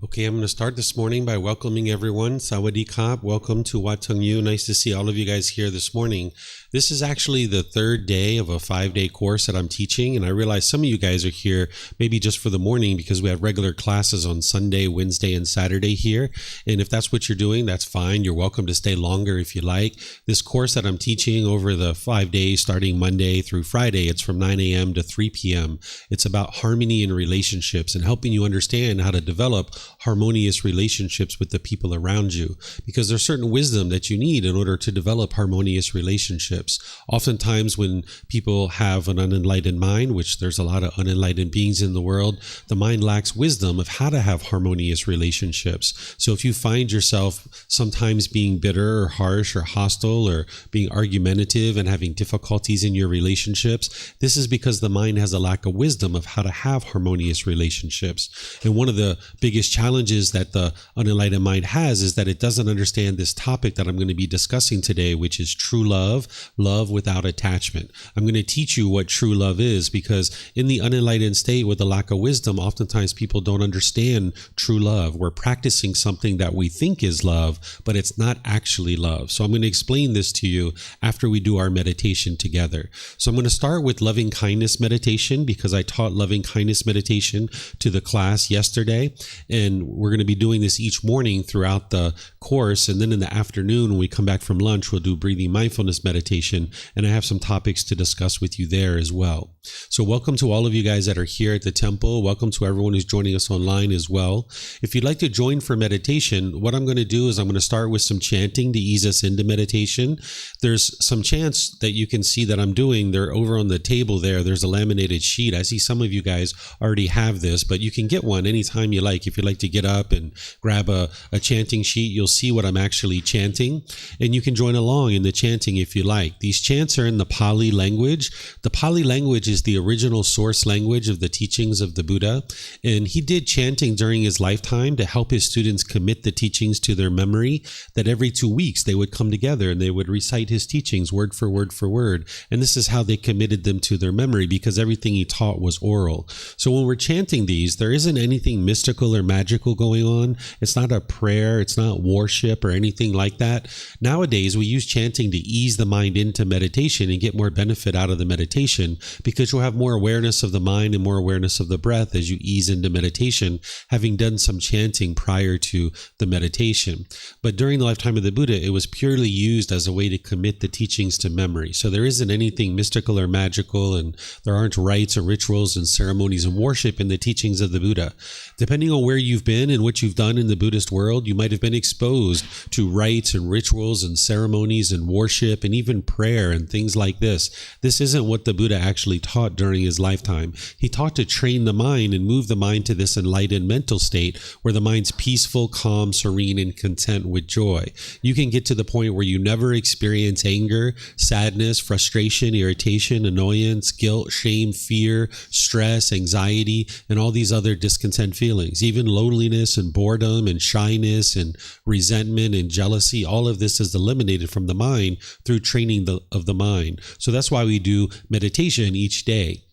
Okay, I'm going to start this morning by welcoming everyone. Sawadee Kap, welcome to Wat Tung Yu. Nice to see all of you guys here this morning. This is actually the third day of a 5-day course that I'm teaching, and I realize some of you guys are here maybe just for the morning because we have regular classes on Sunday, Wednesday, and Saturday here. And if that's what you're doing, that's fine. You're welcome to stay longer if you like. This course that I'm teaching over the 5 days, starting Monday through Friday, it's from 9 a.m. to 3 p.m. It's about harmony in relationships and helping you understand how to develop harmonious relationships with the people around you, because there's certain wisdom that you need in order to develop harmonious relationships. Oftentimes when people have an unenlightened mind, which there's a lot of unenlightened beings in the world, the mind lacks wisdom of how to have harmonious relationships. So if you find yourself sometimes being bitter or harsh or hostile or being argumentative and having difficulties in your relationships, this is because the mind has a lack of wisdom of how to have harmonious relationships. And one of the biggest challenges that the unenlightened mind has is that it doesn't understand this topic that I'm going to be discussing today, which is true love, love without attachment. I'm going to teach you what true love is, because in the unenlightened state with a lack of wisdom, oftentimes people don't understand true love. We're practicing something that we think is love, but it's not actually love. So I'm going to explain this to you after we do our meditation together. So I'm going to start with loving kindness meditation, because I taught loving kindness meditation to the class yesterday. And we're going to be doing this each morning throughout the course. And then in the afternoon, when we come back from lunch, we'll do breathing mindfulness meditation. And I have some topics to discuss with you there as well. So welcome to all of you guys that are here at the temple. Welcome to everyone who's joining us online as well. If you'd like to join for meditation, what I'm going to do is I'm going to start with some chanting to ease us into meditation. There's some chants that you can see that I'm doing. They're over on the table there. There's a laminated sheet. I see some of you guys already have this, but you can get one anytime you like. If you'd like to get up and grab a chanting sheet, you'll see what I'm actually chanting, and you can join along in the chanting if you like. These chants are in the Pali language. The Pali language is the original source language of the teachings of the Buddha, and he did chanting during his lifetime to help his students commit the teachings to their memory, that every 2 weeks they would come together and they would recite his teachings word for word for word, and this is how they committed them to their memory, because everything he taught was oral. So when we're chanting these, there isn't anything mystical or magical going on. It's not a prayer, it's not worship or anything like that. Nowadays we use chanting to ease the mind into meditation and get more benefit out of the meditation, because you'll have more awareness of the mind and more awareness of the breath as you ease into meditation, having done some chanting prior to the meditation. But during the lifetime of the Buddha, it was purely used as a way to commit the teachings to memory. So there isn't anything mystical or magical, and there aren't rites or rituals and ceremonies and worship in the teachings of the Buddha. Depending on where you've been and what you've done in the Buddhist world, you might have been exposed to rites and rituals and ceremonies and worship and even prayer and things like this. This isn't what the Buddha actually taught during his lifetime. He taught to train the mind and move the mind to this enlightened mental state where the mind's peaceful, calm, serene, and content with joy. You can get to the point where you never experience anger, sadness, frustration, irritation, annoyance, guilt, shame, fear, stress, anxiety, and all these other discontent feelings. Even loneliness and boredom and shyness and resentment and jealousy, all of this is eliminated from the mind through training of the mind. So that's why we do meditation each day.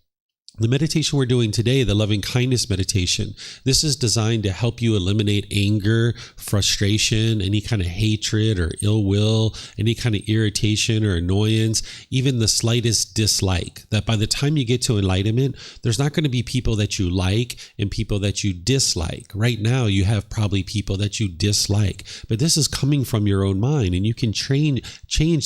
The meditation we're doing today, the loving kindness meditation, this is designed to help you eliminate anger, frustration, any kind of hatred or ill will, any kind of irritation or annoyance, even the slightest dislike. That by the time you get to enlightenment, there's not going to be people that you like and people that you dislike. Right now, you have probably people that you dislike, but this is coming from your own mind, and you can change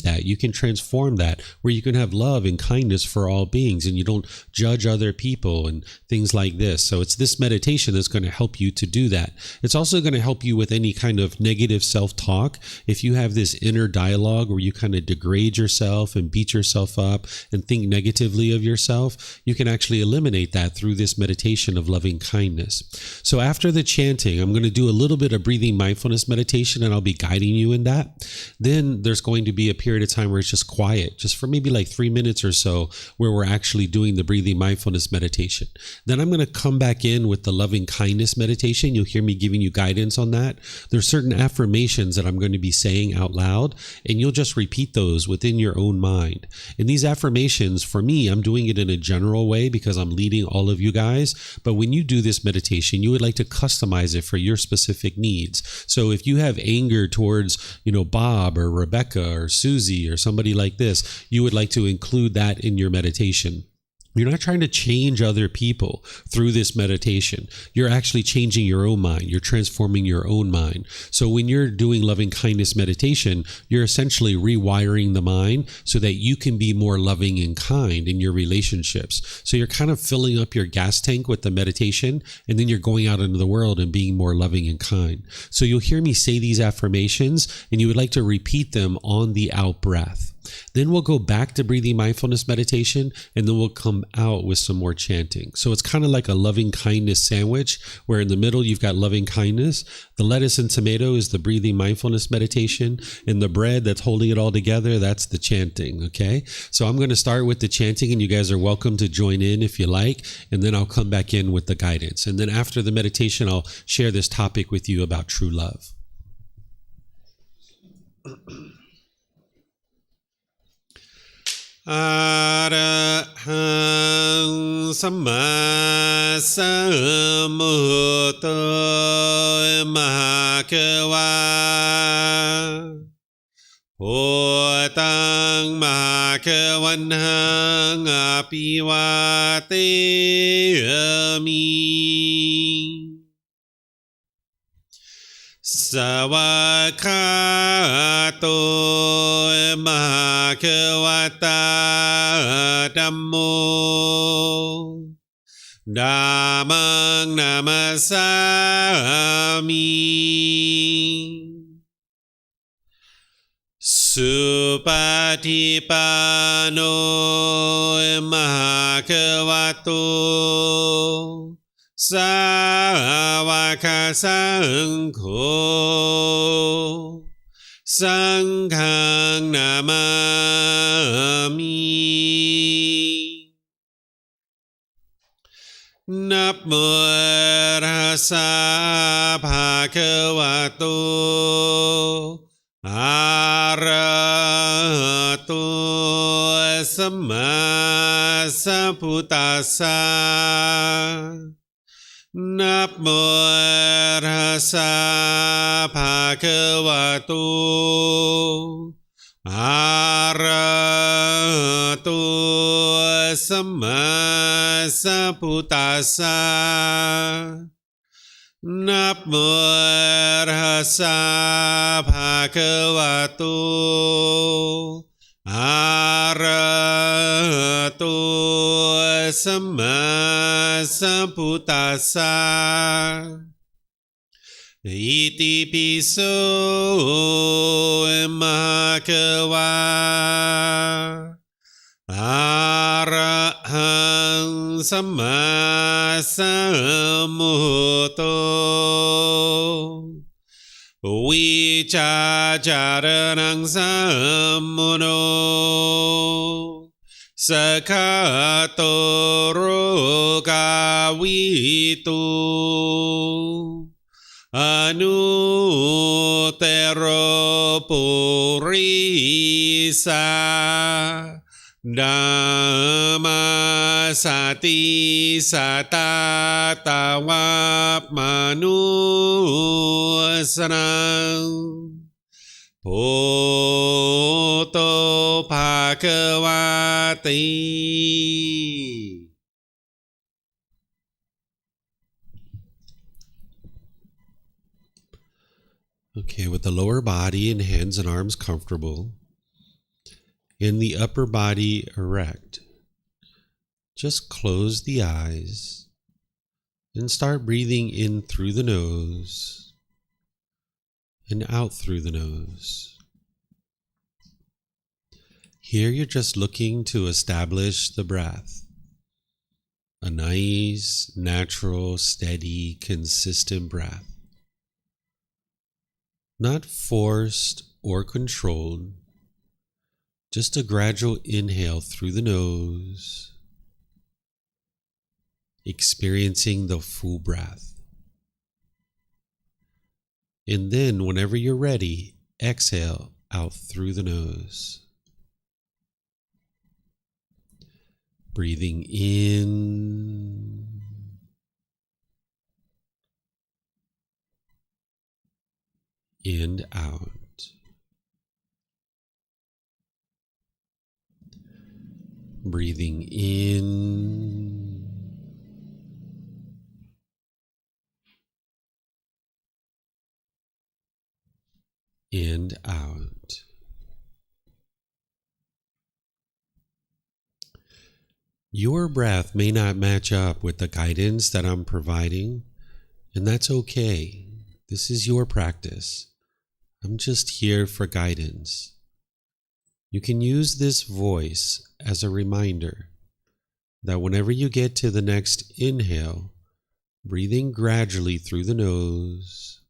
that. You can transform that, where you can have love and kindness for all beings, and you don't judge others people and things like this. So it's this meditation that's going to help you to do that. It's also going to help you with any kind of negative self-talk. If you have this inner dialogue where you kind of degrade yourself and beat yourself up and think negatively of yourself, you can actually eliminate that through this meditation of loving kindness. So after the chanting, I'm going to do a little bit of breathing mindfulness meditation, and I'll be guiding you in that. Then there's going to be a period of time where it's just quiet, just for maybe like 3 minutes or so, where we're actually doing the breathing mindfulness mindfulness meditation. Then I'm going to come back in with the loving kindness meditation. You'll hear me giving you guidance on that. There's certain affirmations that I'm going to be saying out loud, and you'll just repeat those within your own mind. And these affirmations, for me, I'm doing it in a general way because I'm leading all of you guys. But when you do this meditation, you would like to customize it for your specific needs. So if you have anger towards, Bob or Rebecca or Susie or somebody like this, you would like to include that in your meditation. You're not trying to change other people through this meditation. You're actually changing your own mind. You're transforming your own mind. So when you're doing loving kindness meditation, you're essentially rewiring the mind so that you can be more loving and kind in your relationships. So you're kind of filling up your gas tank with the meditation, and then you're going out into the world and being more loving and kind. So you'll hear me say these affirmations, and you would like to repeat them on the out breath. Then we'll go back to breathing mindfulness meditation, and then we'll come out with some more chanting. So it's kind of like a loving kindness sandwich, where in the middle you've got loving kindness. The lettuce and tomato is the breathing mindfulness meditation, and the bread that's holding it all together, that's the chanting, okay? So I'm going to start with the chanting, and you guys are welcome to join in if you like, and then I'll come back in with the guidance. And then after the meditation, I'll share this topic with you about true love. Arahang Samma Sambuddho Mahakava Bhutang Mahakavanhang Apivateyami Savakato Mahakavata Dhammo Dhammang Namasami Supatipano Mahakavato Savaka Sangho Sanghang Namami Namo Rasa Bhagavato Arahato Samma Sambuddhassa Namo Rasa Bhagavato Arahato Samma Sambuddhassa Namo Rasa Bhagavato Arahato Samma Sambuddhassa Iti piso Mahakava Arahang Samma Sambuddho Vicacaranang Sammuno Sakatoro Kawitu Anutero Purisa Dhamma Sati Satatawap Manusanang Bhoto Bhagavati. Okay, with the lower body and hands and arms comfortable, and the upper body erect, just close the eyes and start breathing in through the nose and out through the nose. Here you're just looking to establish the breath, a nice, natural, steady, consistent breath. Not forced or controlled, just a gradual inhale through the nose experiencing the full breath. And then, whenever you're ready, exhale out through the nose. Breathing in and out. Breathing in and out. Your breath may not match up with the guidance that I'm providing, and that's okay. This is your practice. I'm just here for guidance. You can use this voice as a reminder that whenever you get to the next inhale, breathing gradually through the nose,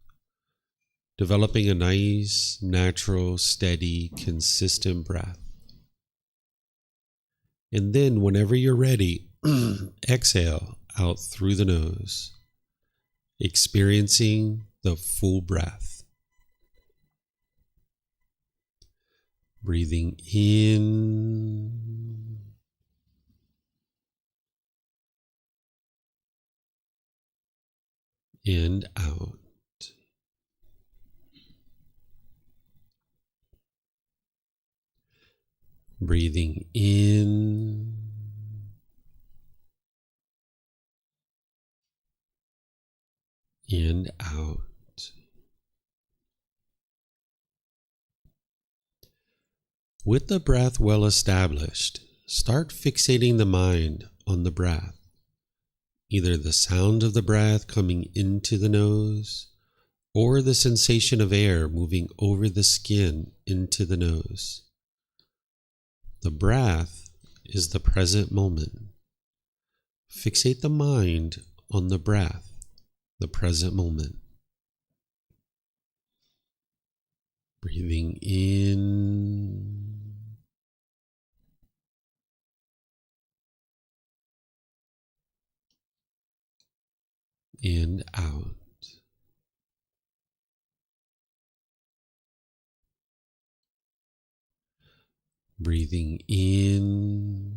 developing a nice, natural, steady, consistent breath. And then whenever you're ready, exhale out through the nose, experiencing the full breath. Breathing in and out. Breathing in and out. With the breath well established, start fixating the mind on the breath, either the sound of the breath coming into the nose or the sensation of air moving over the skin into the nose. The breath is the present moment. Fixate the mind on the breath, the present moment. Breathing in and out. Breathing in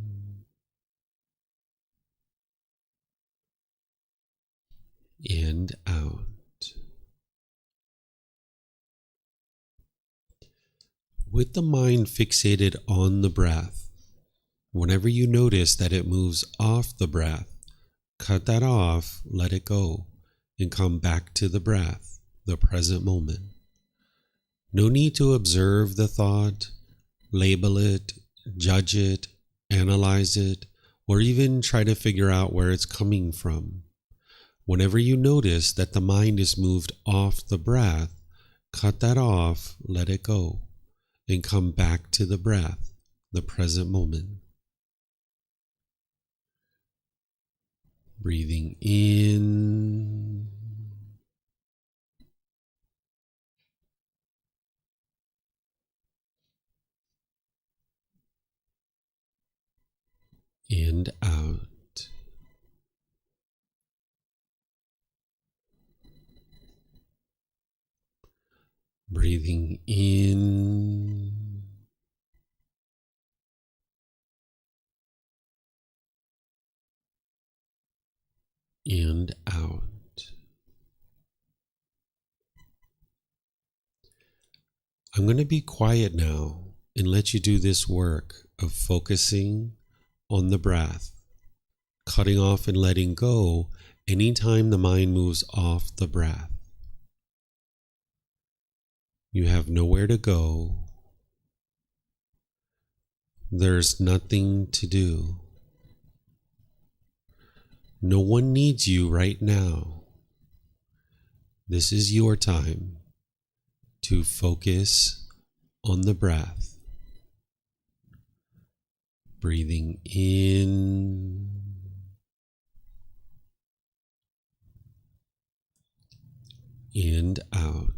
and out. With the mind fixated on the breath, whenever you notice that it moves off the breath, cut that off, let it go, and come back to the breath, the present moment. No need to observe the thought, label it, judge it, analyze it, or even try to figure out where it's coming from. Whenever you notice that the mind is moved off the breath, cut that off, let it go, and come back to the breath, the present moment. Breathing in and out. Breathing in and out. I'm going to be quiet now and let you do this work of focusing on the breath, cutting off and letting go anytime the mind moves off the breath. You have nowhere to go. There's nothing to do. No one needs you right now. This is your time to focus on the breath. Breathing in and out.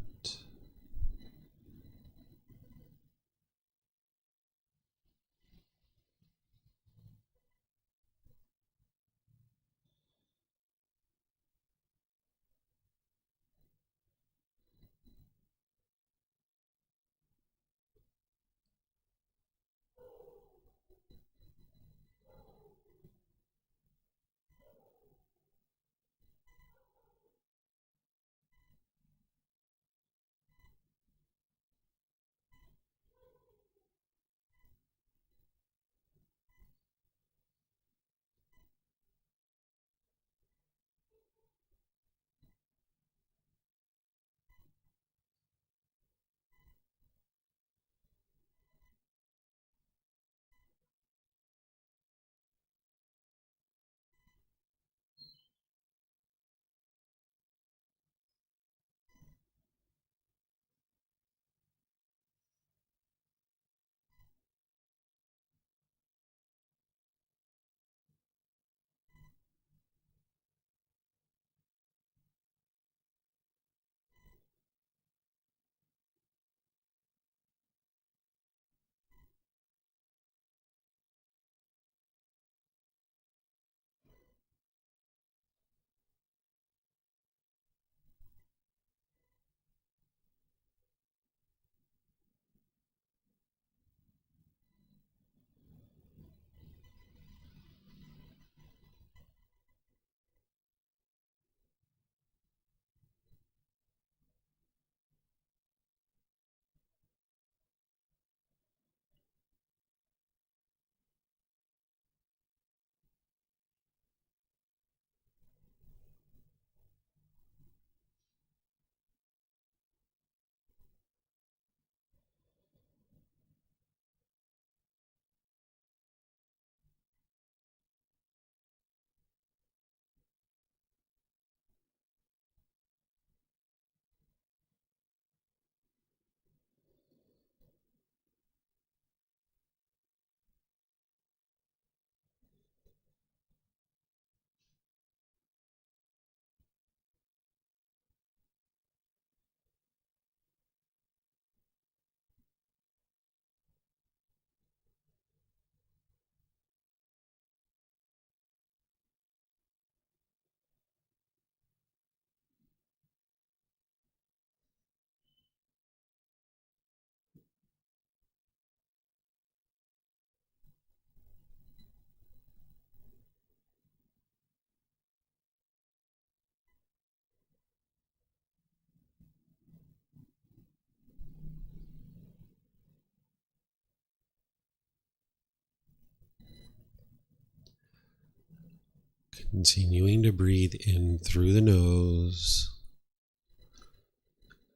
Continuing to breathe in through the nose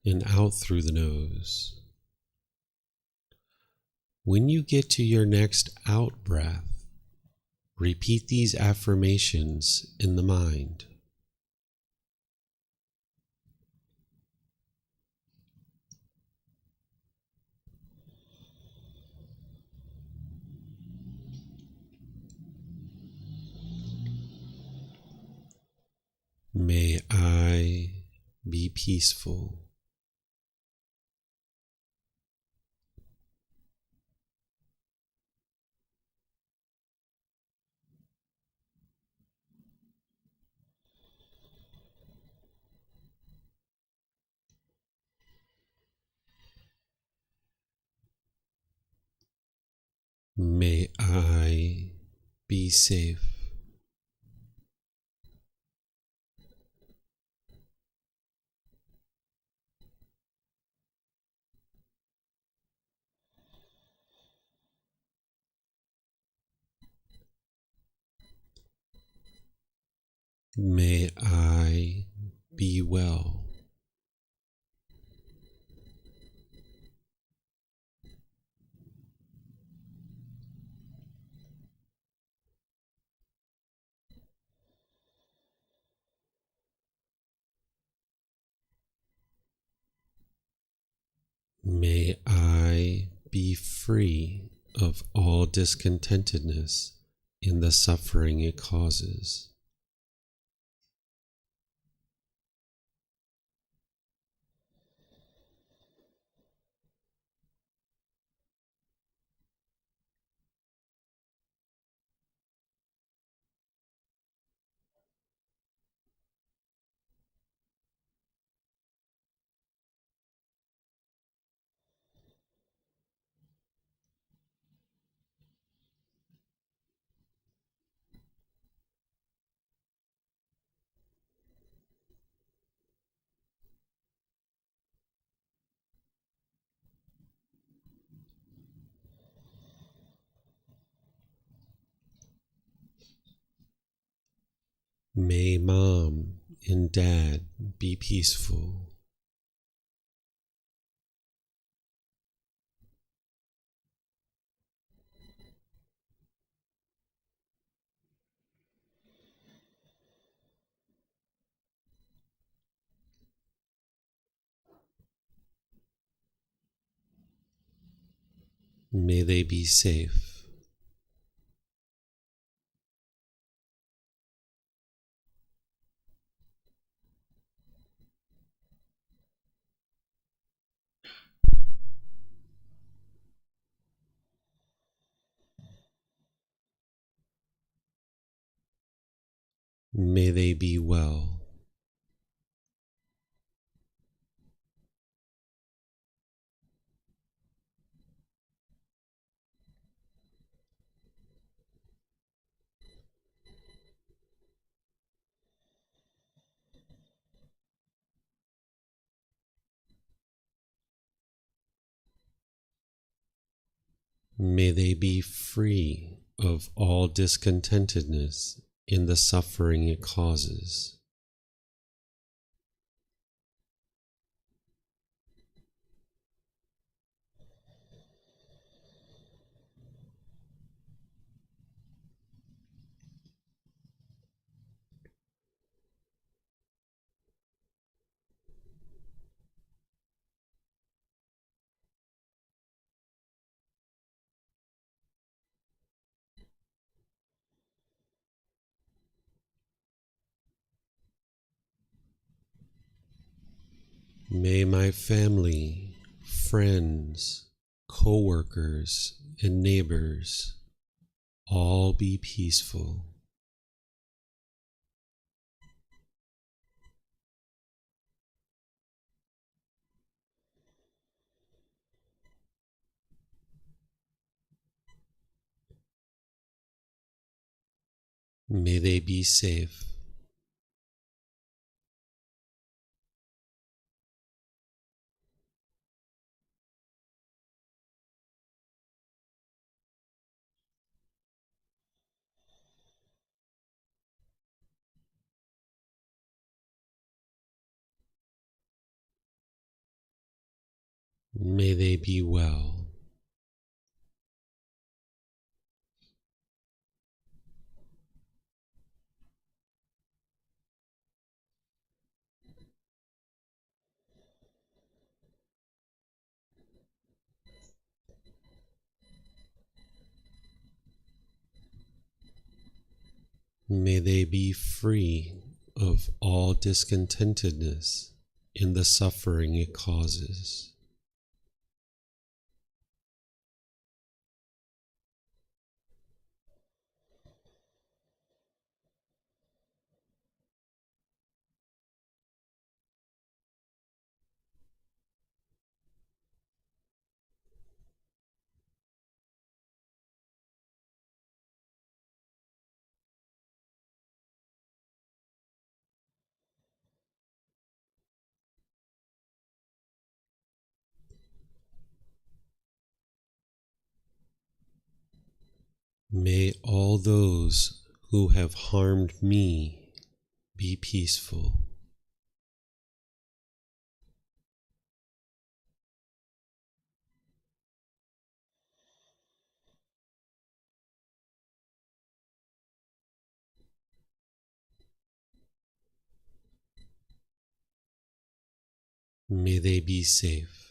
and out through the nose. When you get to your next out breath, repeat these affirmations in the mind. May I be peaceful. May I be safe. May I be well. May I be free of all discontentedness in the suffering it causes. May Mom and Dad be peaceful. May they be safe. May they be well. May they be free of all discontentedness in the suffering it causes. May my family, friends, co-workers, and neighbors all be peaceful. May they be safe. May they be well. May they be free of all discontentedness in the suffering it causes. May all those who have harmed me be peaceful. May they be safe.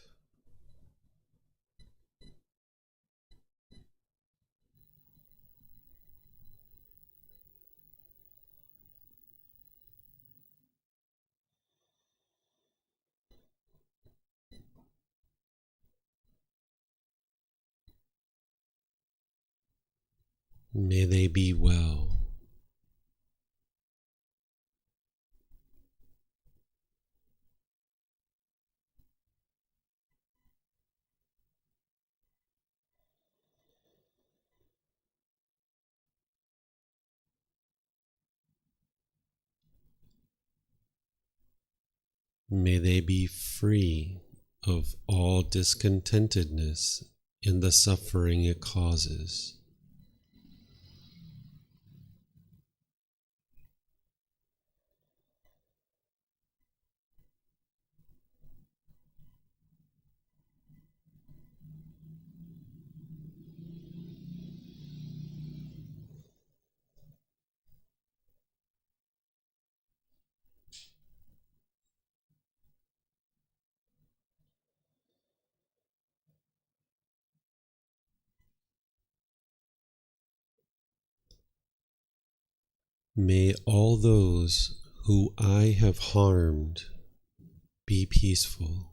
May they be well. May they be free of all discontentedness in the suffering it causes. May all those who I have harmed be peaceful.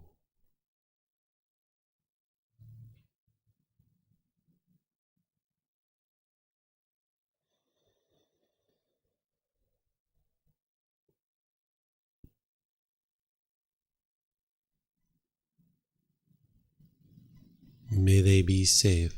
May they be safe.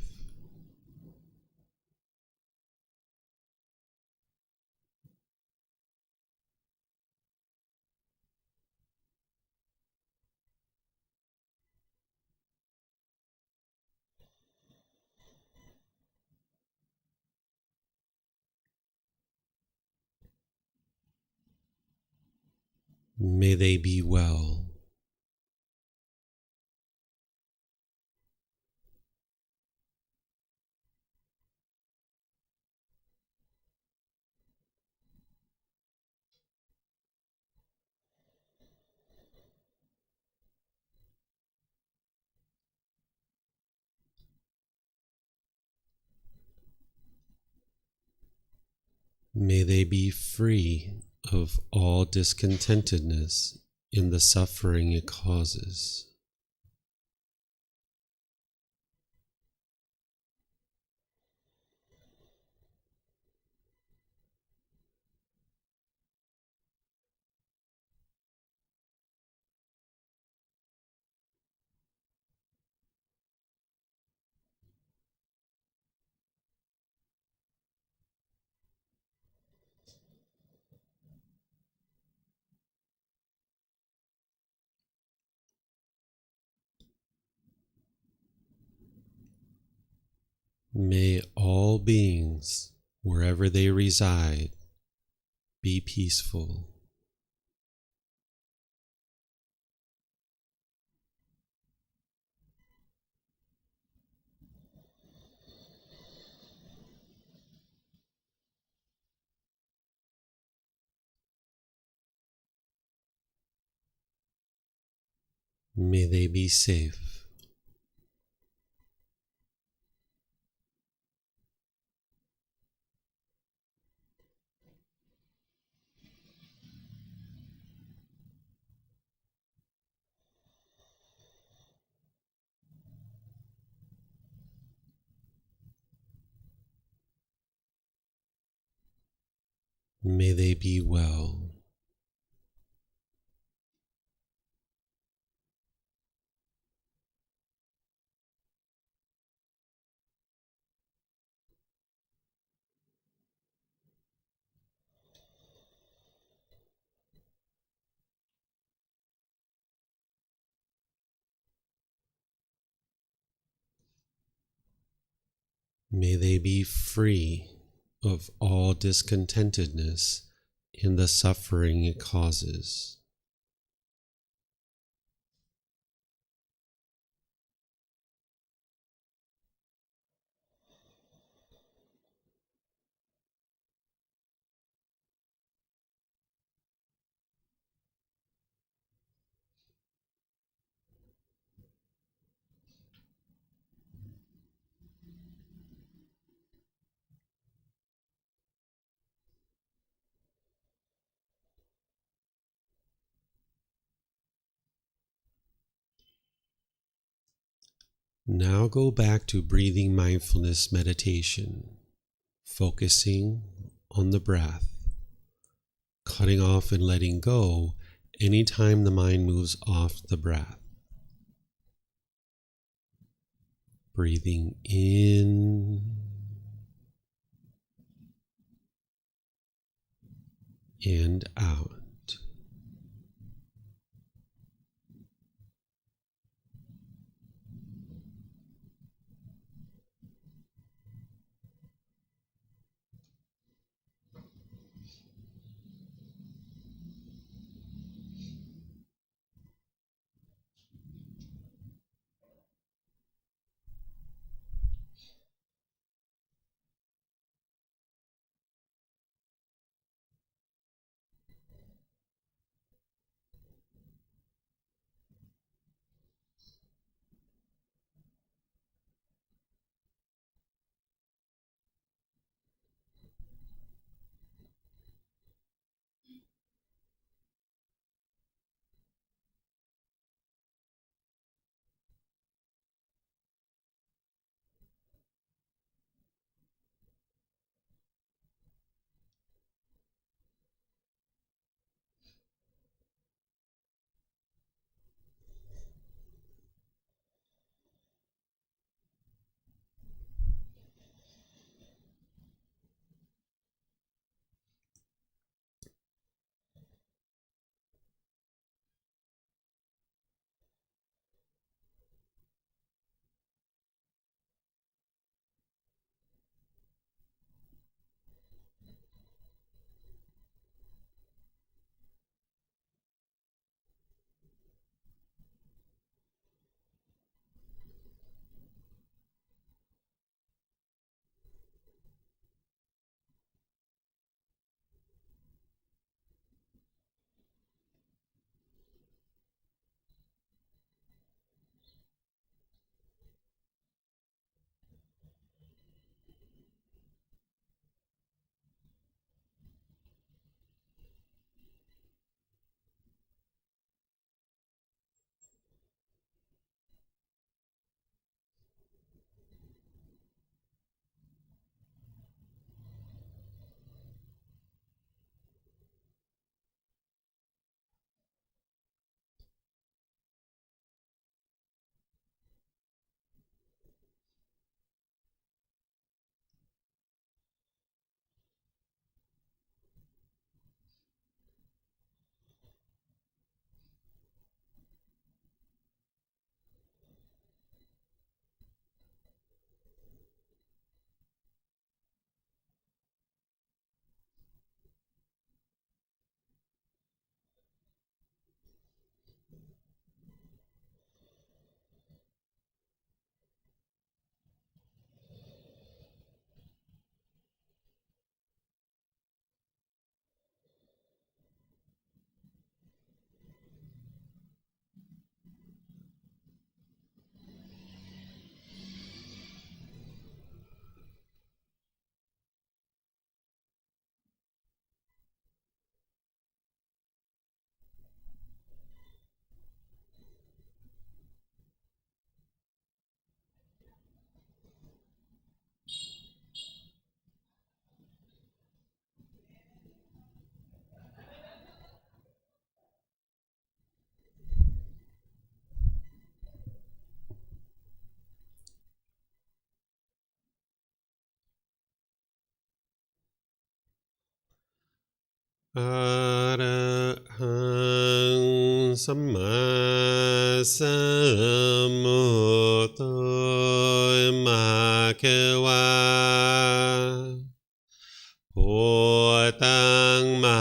May they be well. May they be free of all discontentedness in the suffering it causes. May all beings, wherever they reside, be peaceful. May they be safe. May they be well. May they be free of all discontentedness in the suffering it causes. Now go back to breathing mindfulness meditation, focusing on the breath, cutting off and letting go anytime the mind moves off the breath. Breathing in and out. อะระหังสัมมาสัมพุทโธมะคะวะพุทธังมะ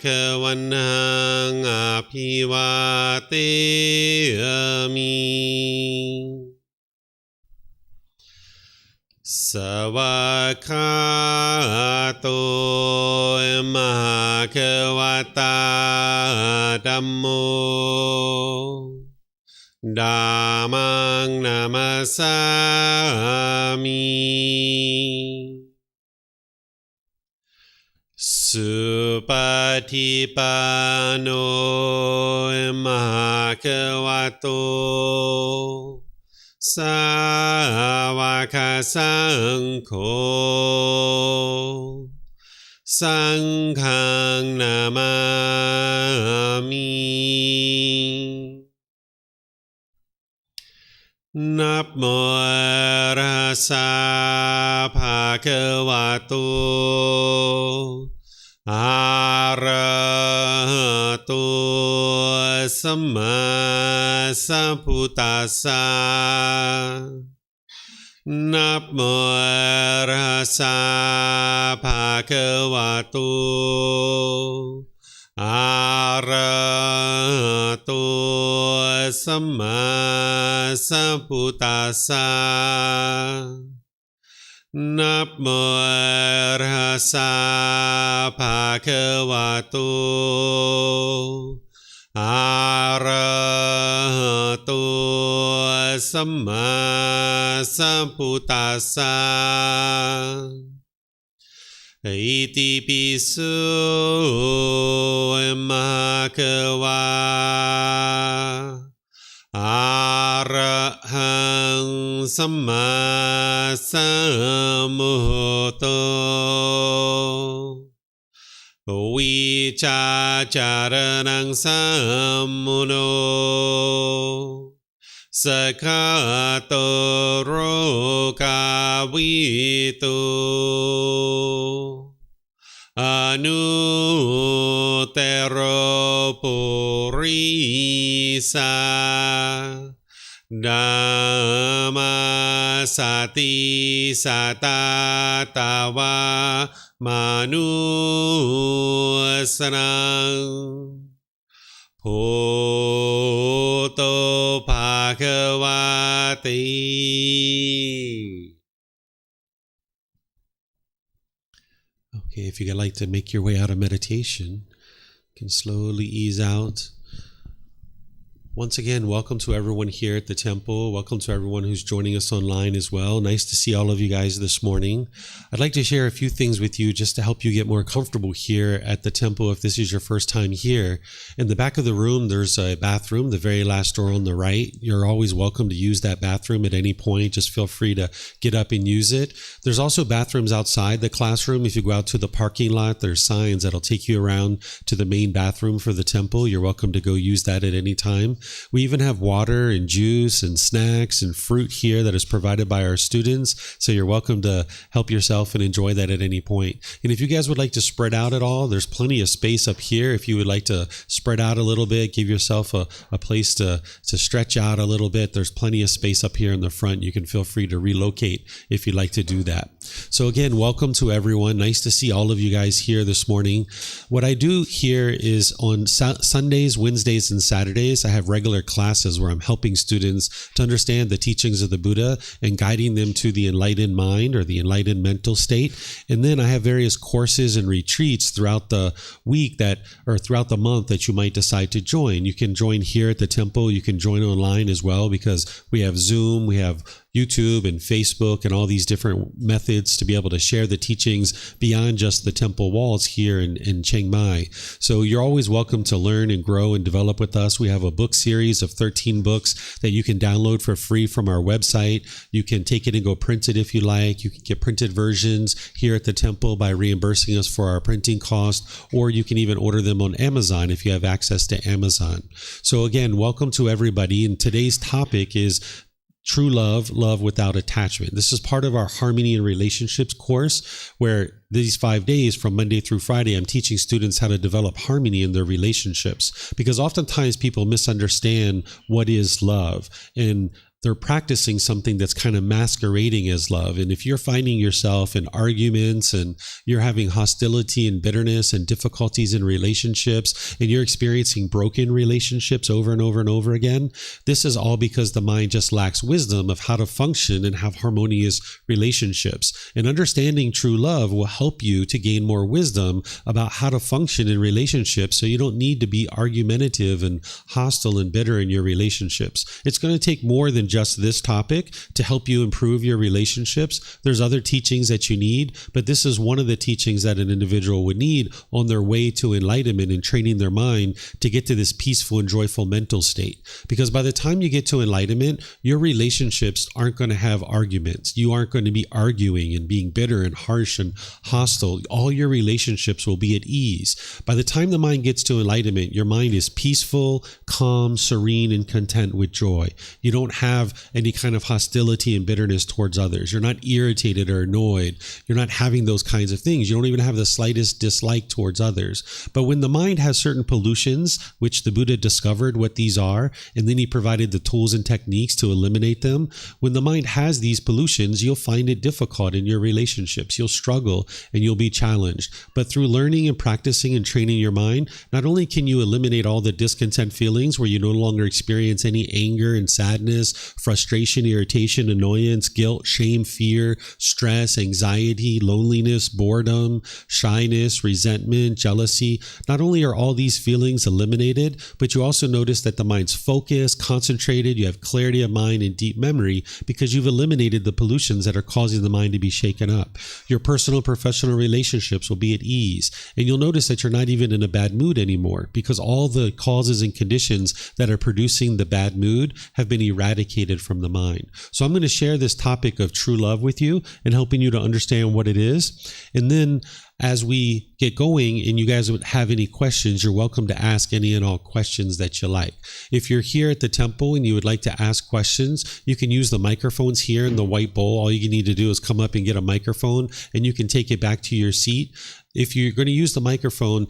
คะวันตังอภิวาเทมิสวากขาโตมะคะวะตาธัมโมธัมมังนามัสสามิสุปฏิปันโนมะคะวะโตสาวกสังโฆสังฆังนามามินะโมตัสสะภะคะวะโตอะระหะโตสัมมาสัมพุทธัสสะนะโมตัสสะภะคะวะโตอะระหะโตสัมมาสัมพุทธัสสะนะโมตัสสะภะคะวะโตอะระหะโตสัมมาสัมพุทธัสสะอิติปิโสมะคะวะอะระหังสัมมาสัมพุทโธวิชาจารณังสัมมุโนสกขาโตโรกาวิโตอนุเตโรปุริสาธัมมาสติสัตตตาวามนุสนังพุทโธภะคะวะติ Okay, if you'd like to make your way out of meditation, you can slowly ease out. Once again, welcome to everyone here at the temple. Welcome to everyone who's joining us online as well. Nice to see all of you guys this morning. I'd like to share a few things with you just to help you get more comfortable here at the temple if this is your first time here. In the back of the room, there's a bathroom, the very last door on the right. You're always welcome to use that bathroom at any point. Just feel free to get up and use it. There's also bathrooms outside the classroom. If you go out to the parking lot, there's signs that'll take you around to the main bathroom for the temple. You're welcome to go use that at any time. We even have water and juice and snacks and fruit here that is provided by our students. So you're welcome to help yourself and enjoy that at any point. And if you guys would like to spread out at all, there's plenty of space up here. If you would like to spread out a little bit, give yourself a place to stretch out a little bit, there's plenty of space up here in the front. You can feel free to relocate if you'd like to do that. So again, welcome to everyone. Nice to see all of you guys here this morning. What I do here is on Sundays, Wednesdays, and Saturdays, I have regular classes where I'm helping students to understand the teachings of the Buddha and guiding them to the enlightened mind or the enlightened mental state. And then I have various courses and retreats throughout the week throughout the month that you might decide to join. You can join here at the temple. You can join online as well because we have Zoom, we have YouTube and Facebook and all these different methods to be able to share the teachings beyond just the temple walls here in Chiang Mai. So you're always welcome to learn and grow and develop with us. We have a book series of 13 books that you can download for free from our website. You can take it and go print it if you like. You can get printed versions here at the temple by reimbursing us for our printing cost, or you can even order them on Amazon if you have access to Amazon. So again, welcome to everybody. And today's topic is true love, love without attachment. This is part of our Harmony in Relationships course, where these 5 days from Monday through Friday, I'm teaching students how to develop harmony in their relationships, because oftentimes people misunderstand what is love, and they're practicing something that's kind of masquerading as love. And if you're finding yourself in arguments and you're having hostility and bitterness and difficulties in relationships, and you're experiencing broken relationships over and over and over again, this is all because the mind just lacks wisdom of how to function and have harmonious relationships. And understanding true love will help you to gain more wisdom about how to function in relationships, so you don't need to be argumentative and hostile and bitter in your relationships. It's going to take more than just this topic to help you improve your relationships. There's other teachings that you need, but this is one of the teachings that an individual would need on their way to enlightenment and training their mind to get to this peaceful and joyful mental state. Because by the time you get to enlightenment, your relationships aren't going to have arguments. You aren't going to be arguing and being bitter and harsh and hostile. All your relationships will be at ease. By the time the mind gets to enlightenment, your mind is peaceful, calm, serene, and content with joy. You don't have any kind of hostility and bitterness towards others. You're not irritated or annoyed. You're not having those kinds of things. You don't even have the slightest dislike towards others. But when the mind has certain pollutions, which the Buddha discovered what these are, and then he provided the tools and techniques to eliminate them, when the mind has these pollutions, you'll find it difficult in your relationships. You'll struggle and you'll be challenged. But through learning and practicing and training your mind, not only can you eliminate all the discontent feelings where you no longer experience any anger and sadness, frustration, irritation, annoyance, guilt, shame, fear, stress, anxiety, loneliness, boredom, shyness, resentment, jealousy. Not only are all these feelings eliminated, but you also notice that the mind's focused, concentrated, you have clarity of mind and deep memory because you've eliminated the pollutions that are causing the mind to be shaken up. Your personal and professional relationships will be at ease, and you'll notice that you're not even in a bad mood anymore because all the causes and conditions that are producing the bad mood have been eradicated from the mind. So I'm going to share this topic of true love with you and helping you to understand what it is. And then as we get going and you guys would have any questions, you're welcome to ask any and all questions that you like. If you're here at the temple and you would like to ask questions, you can use the microphones here in the white bowl. All you need to do is come up and get a microphone and you can take it back to your seat. If you're going to use the microphone,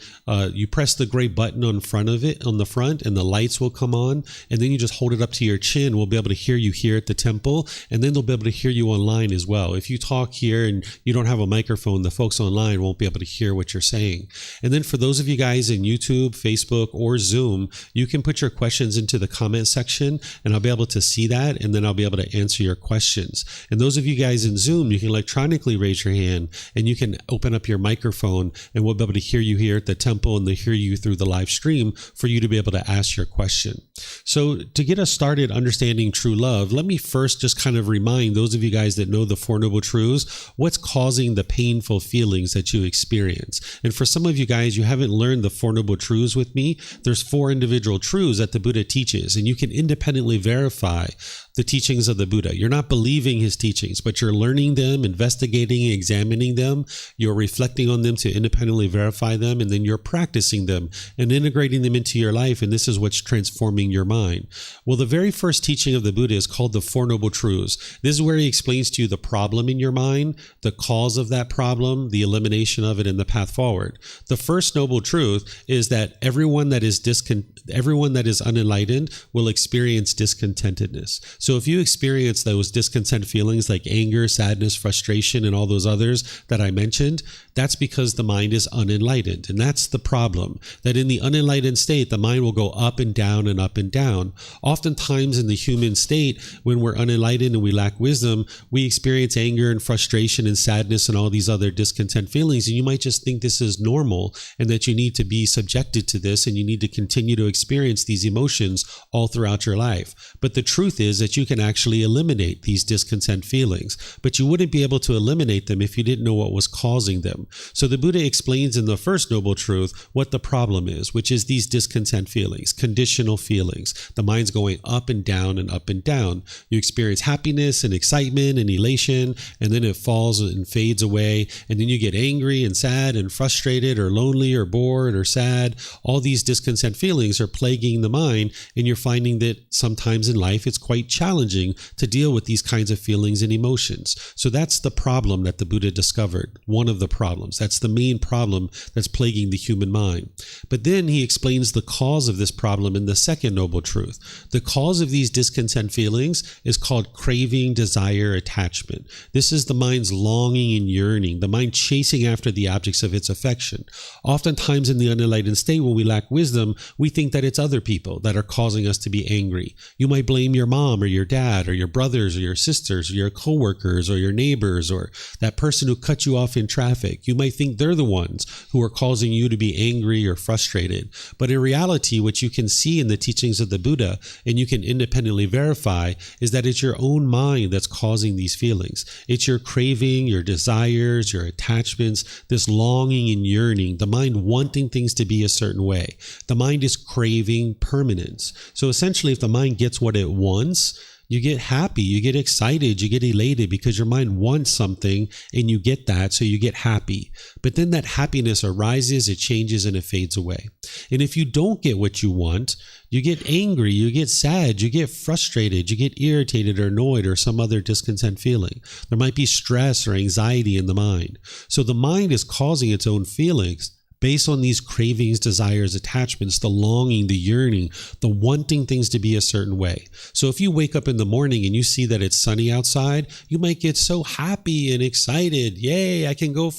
you press the gray button on front of it, on the front, and the lights will come on, and then you just hold it up to your chin. We'll be able to hear you here at the temple, and then they'll be able to hear you online as well. If you talk here and you don't have a microphone, the folks online won't be able to hear what you're saying. And then for those of you guys in YouTube, Facebook, or Zoom, you can put your questions into the comment section, and I'll be able to see that, and then I'll be able to answer your questions. And those of you guys in Zoom, you can electronically raise your hand, and you can open up your microphone, and we'll be able to hear you here at the temple and to hear you through the live stream for you to be able to ask your question. So to get us started understanding true love, let me first just kind of remind those of you guys that know the Four Noble Truths, what's causing the painful feelings that you experience. And for some of you guys, you haven't learned the Four Noble Truths with me. There's 4 individual truths that the Buddha teaches, and you can independently verify the teachings of the Buddha. You're not believing his teachings, but you're learning them, investigating, examining them. You're reflecting on them to independently verify them, and then you're practicing them and integrating them into your life, and this is what's transforming your mind. Well, the very first teaching of the Buddha is called the Four Noble Truths. This is where he explains to you the problem in your mind, the cause of that problem, the elimination of it, and the path forward. The first noble truth is that everyone that is unenlightened will experience discontentedness. So if you experience those discontent feelings like anger, sadness, frustration, and all those others that I mentioned, that's because the mind is unenlightened. And that's the problem, that in the unenlightened state, the mind will go up and down and up and down. Oftentimes in the human state, when we're unenlightened and we lack wisdom, we experience anger and frustration and sadness and all these other discontent feelings. And you might just think this is normal and that you need to be subjected to this and you need to continue to experience these emotions all throughout your life. But the truth is that you can actually eliminate these discontent feelings, but you wouldn't be able to eliminate them if you didn't know what was causing them. So the Buddha explains in the first noble truth what the problem is, which is these discontent feelings, conditional feelings. The mind's going up and down and up and down. You experience happiness and excitement and elation, and then it falls and fades away, and then you get angry and sad and frustrated or lonely or bored or sad. All these discontent feelings are plaguing the mind, and you're finding that sometimes in life it's quite challenging to deal with these kinds of feelings and emotions. So that's the problem that the Buddha discovered, one of the problems. That's the main problem that's plaguing the human mind. But then he explains the cause of this problem in the second noble truth. The cause of these discontent feelings is called craving, desire, attachment. This is the mind's longing and yearning, the mind chasing after the objects of its affection. Oftentimes in the unenlightened state, when we lack wisdom, we think that it's other people that are causing us to be angry. You might blame your mom or your dad or your brothers or your sisters or your coworkers or your neighbors or that person who cut you off in traffic. You might think they're the ones who are causing you to be angry or frustrated. But in reality, what you can see in the teachings of the Buddha, and you can independently verify, is that it's your own mind that's causing these feelings. It's your craving, your desires, your attachments, this longing and yearning, the mind wanting things to be a certain way. The mind is craving permanence. So essentially, if the mind gets what it wants, you get happy, you get excited, you get elated because your mind wants something and you get that, so you get happy. But then that happiness arises, it changes, and it fades away. And if you don't get what you want, you get angry, you get sad, you get frustrated, you get irritated or annoyed or some other discontent feeling. There might be stress or anxiety in the mind. So the mind is causing its own feelings based on these cravings, desires, attachments, the longing, the yearning, the wanting things to be a certain way. So if you wake up in the morning and you see that it's sunny outside, you might get so happy and excited. Yay, I can go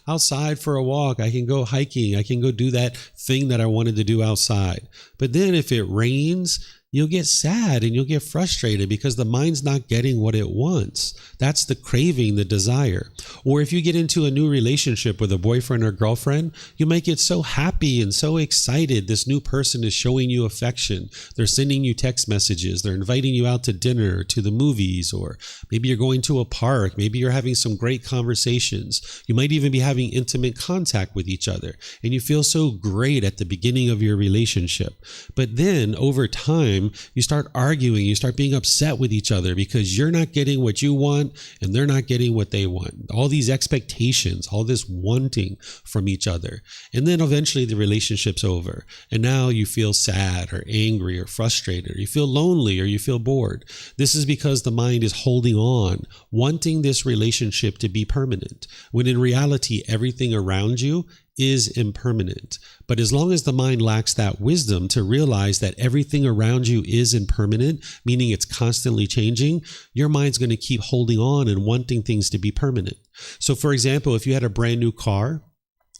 outside for a walk. I can go hiking. I can go do that thing that I wanted to do outside. But then if it rains, you'll get sad and you'll get frustrated because the mind's not getting what it wants. That's the craving, the desire. Or if you get into a new relationship with a boyfriend or girlfriend, you might get so happy and so excited. This new person is showing you affection. They're sending you text messages. They're inviting you out to dinner, or to the movies, or maybe you're going to a park. Maybe you're having some great conversations. You might even be having intimate contact with each other. And you feel so great at the beginning of your relationship. But then over time, you start arguing, you start being upset with each other because you're not getting what you want and they're not getting what they want. All these expectations, all this wanting from each other. And then eventually the relationship's over. And now you feel sad or angry or frustrated, or you feel lonely or you feel bored. This is because the mind is holding on, wanting this relationship to be permanent, when in reality, everything around you is impermanent. But as long as the mind lacks that wisdom to realize that everything around you is impermanent, meaning it's constantly changing, your mind's going to keep holding on and wanting things to be permanent. So for example, if you had a brand new car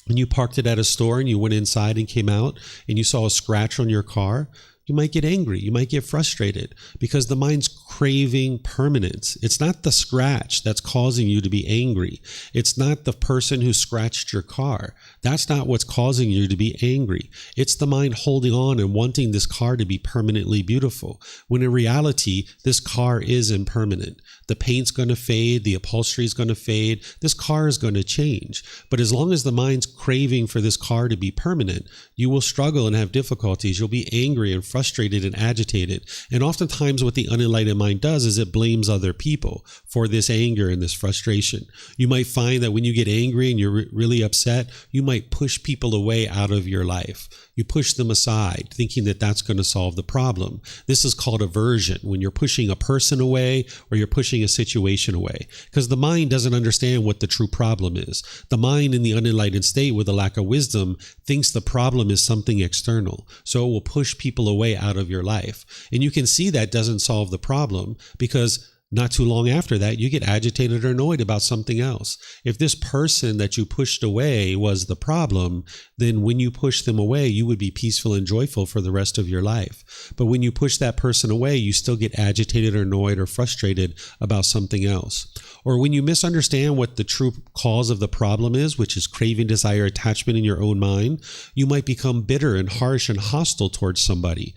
and you parked it at a store and you went inside and came out and you saw a scratch on your car, you might get angry, you might get frustrated because the mind's craving permanence. It's not the scratch that's causing you to be angry. It's not the person who scratched your car. That's not what's causing you to be angry. It's the mind holding on and wanting this car to be permanently beautiful, when in reality, this car is impermanent. The paint's going to fade, the upholstery is going to fade, this car is going to change. But as long as the mind's craving for this car to be permanent, you will struggle and have difficulties. You'll be angry and frustrated and agitated. And oftentimes what the unenlightened mind does is it blames other people for this anger and this frustration. You might find that when you get angry and you're really upset, you might push people away out of your life. You push them aside, thinking that that's going to solve the problem. This is called aversion, when you're pushing a person away or you're pushing a situation away, because the mind doesn't understand what the true problem is. The mind in the unenlightened state with a lack of wisdom thinks the problem is something external. So it will push people away out of your life. And you can see that doesn't solve the problem, because not too long after that, you get agitated or annoyed about something else. If this person that you pushed away was the problem, then when you push them away, you would be peaceful and joyful for the rest of your life. But when you push that person away, you still get agitated or annoyed or frustrated about something else. Or when you misunderstand what the true cause of the problem is, which is craving, desire, attachment in your own mind, you might become bitter and harsh and hostile towards somebody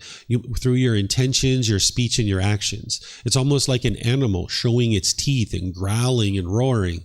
through your intentions, your speech, and your actions. It's almost like an animal animal showing its teeth and growling and roaring,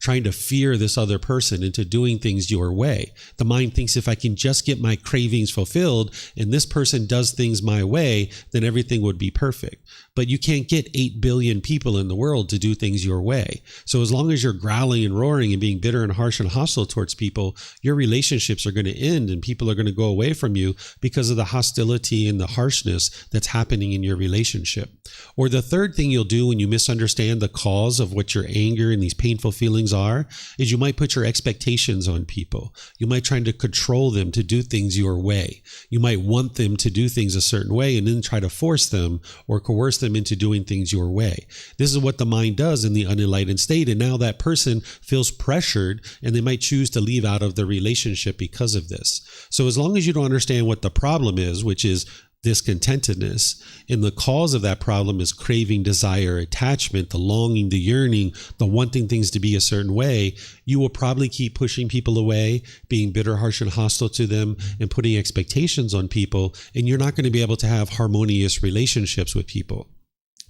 trying to fear this other person into doing things your way. The mind thinks if I can just get my cravings fulfilled and this person does things my way, then everything would be perfect. But you can't get 8 billion people in the world to do things your way. So as long as you're growling and roaring and being bitter and harsh and hostile towards people, your relationships are going to end and people are going to go away from you because of the hostility and the harshness that's happening in your relationship. Or the third thing you'll do when you misunderstand the cause of what your anger and these painful feelings are is you might put your expectations on people. You might try to control them to do things your way. You might want them to do things a certain way and then try to force them or coerce them into doing things your way. This is what the mind does in the unenlightened state. And now that person feels pressured and they might choose to leave out of the relationship because of this. So as long as you don't understand what the problem is, which is discontentedness, and the cause of that problem is craving, desire, attachment, the longing, the yearning, the wanting things to be a certain way, you will probably keep pushing people away, being bitter, harsh, and hostile to them, and putting expectations on people, and you're not going to be able to have harmonious relationships with people.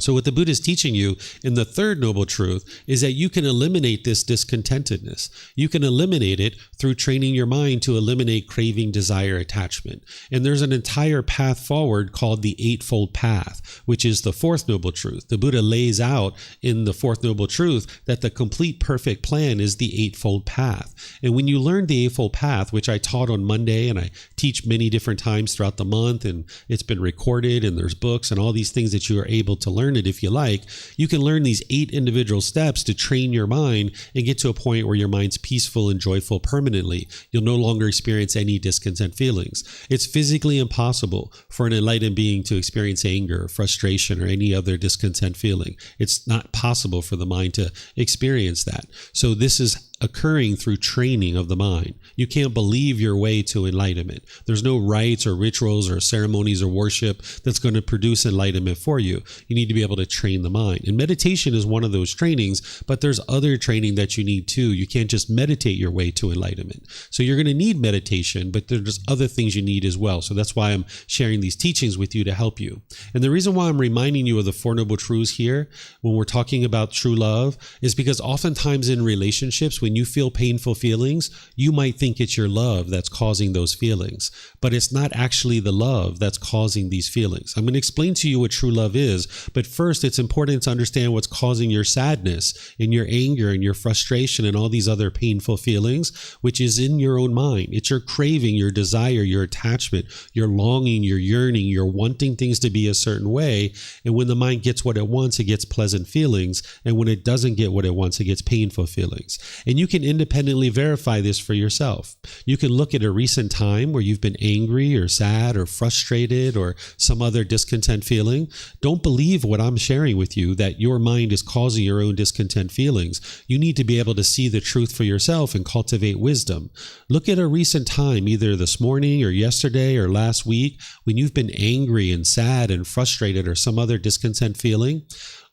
So what the Buddha is teaching you in the third noble truth is that you can eliminate this discontentedness. You can eliminate it through training your mind to eliminate craving, desire, attachment. And there's an entire path forward called the Eightfold Path, which is the fourth noble truth. The Buddha lays out in the fourth noble truth that the complete perfect plan is the Eightfold Path. And when you learn the Eightfold Path, which I taught on Monday and I teach many different times throughout the month, and it's been recorded and there's books and all these things that you are able to learn it if you like, you can learn these 8 individual steps to train your mind and get to a point where your mind's peaceful and joyful permanently. You'll no longer experience any discontent feelings. It's physically impossible for an enlightened being to experience anger, frustration, or any other discontent feeling. It's not possible for the mind to experience that. So this is occurring through training of the mind. You can't believe your way to enlightenment. There's no rites or rituals or ceremonies or worship that's going to produce enlightenment for you. You need to be able to train the mind. And meditation is one of those trainings, but there's other training that you need too. You can't just meditate your way to enlightenment. So you're going to need meditation, but there's other things you need as well. So that's why I'm sharing these teachings with you to help you. And the reason why I'm reminding you of the Four Noble Truths here when we're talking about true love is because oftentimes in relationships, when you feel painful feelings, you might think it's your love that's causing those feelings, but it's not actually the love that's causing these feelings. I'm going to explain to you what true love is, but first it's important to understand what's causing your sadness and your anger and your frustration and all these other painful feelings, which is in your own mind. It's your craving, your desire, your attachment, your longing, your yearning, your wanting things to be a certain way. And when the mind gets what it wants, it gets pleasant feelings. And when it doesn't get what it wants, it gets painful feelings. And you can independently verify this for yourself. You can look at a recent time where you've been angry or sad or frustrated or some other discontent feeling. Don't believe what I'm sharing with you, that your mind is causing your own discontent feelings. You need to be able to see the truth for yourself and cultivate wisdom. Look at a recent time, either this morning or yesterday or last week, when you've been angry and sad and frustrated or some other discontent feeling.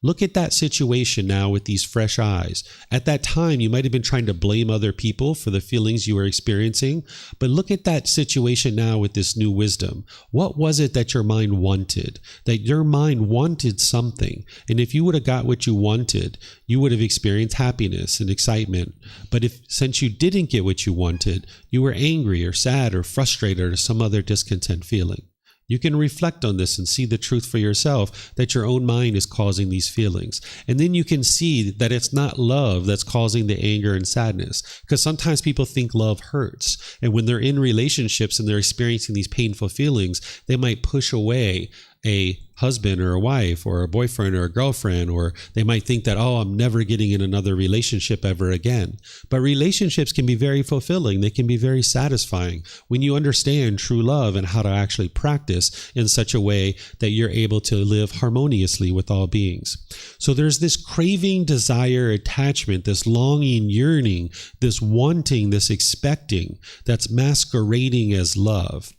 Look at that situation now with these fresh eyes. At that time, you might have been trying to blame other people for the feelings you were experiencing, but look at that situation now with this new wisdom. What was it that your mind wanted? That your mind wanted something, and if you would have got what you wanted, you would have experienced happiness and excitement. But if, since you didn't get what you wanted, you were angry or sad or frustrated or some other discontent feeling. You can reflect on this and see the truth for yourself, that your own mind is causing these feelings. And then you can see that it's not love that's causing the anger and sadness. Because sometimes people think love hurts. And when they're in relationships and they're experiencing these painful feelings, they might push away a husband or a wife or a boyfriend or a girlfriend, or they might think that, oh, I'm never getting in another relationship ever again. But relationships can be very fulfilling. They can be very satisfying when you understand true love and how to actually practice in such a way that you're able to live harmoniously with all beings. So there's this craving, desire, attachment, this longing, yearning, this wanting, this expecting that's masquerading as love.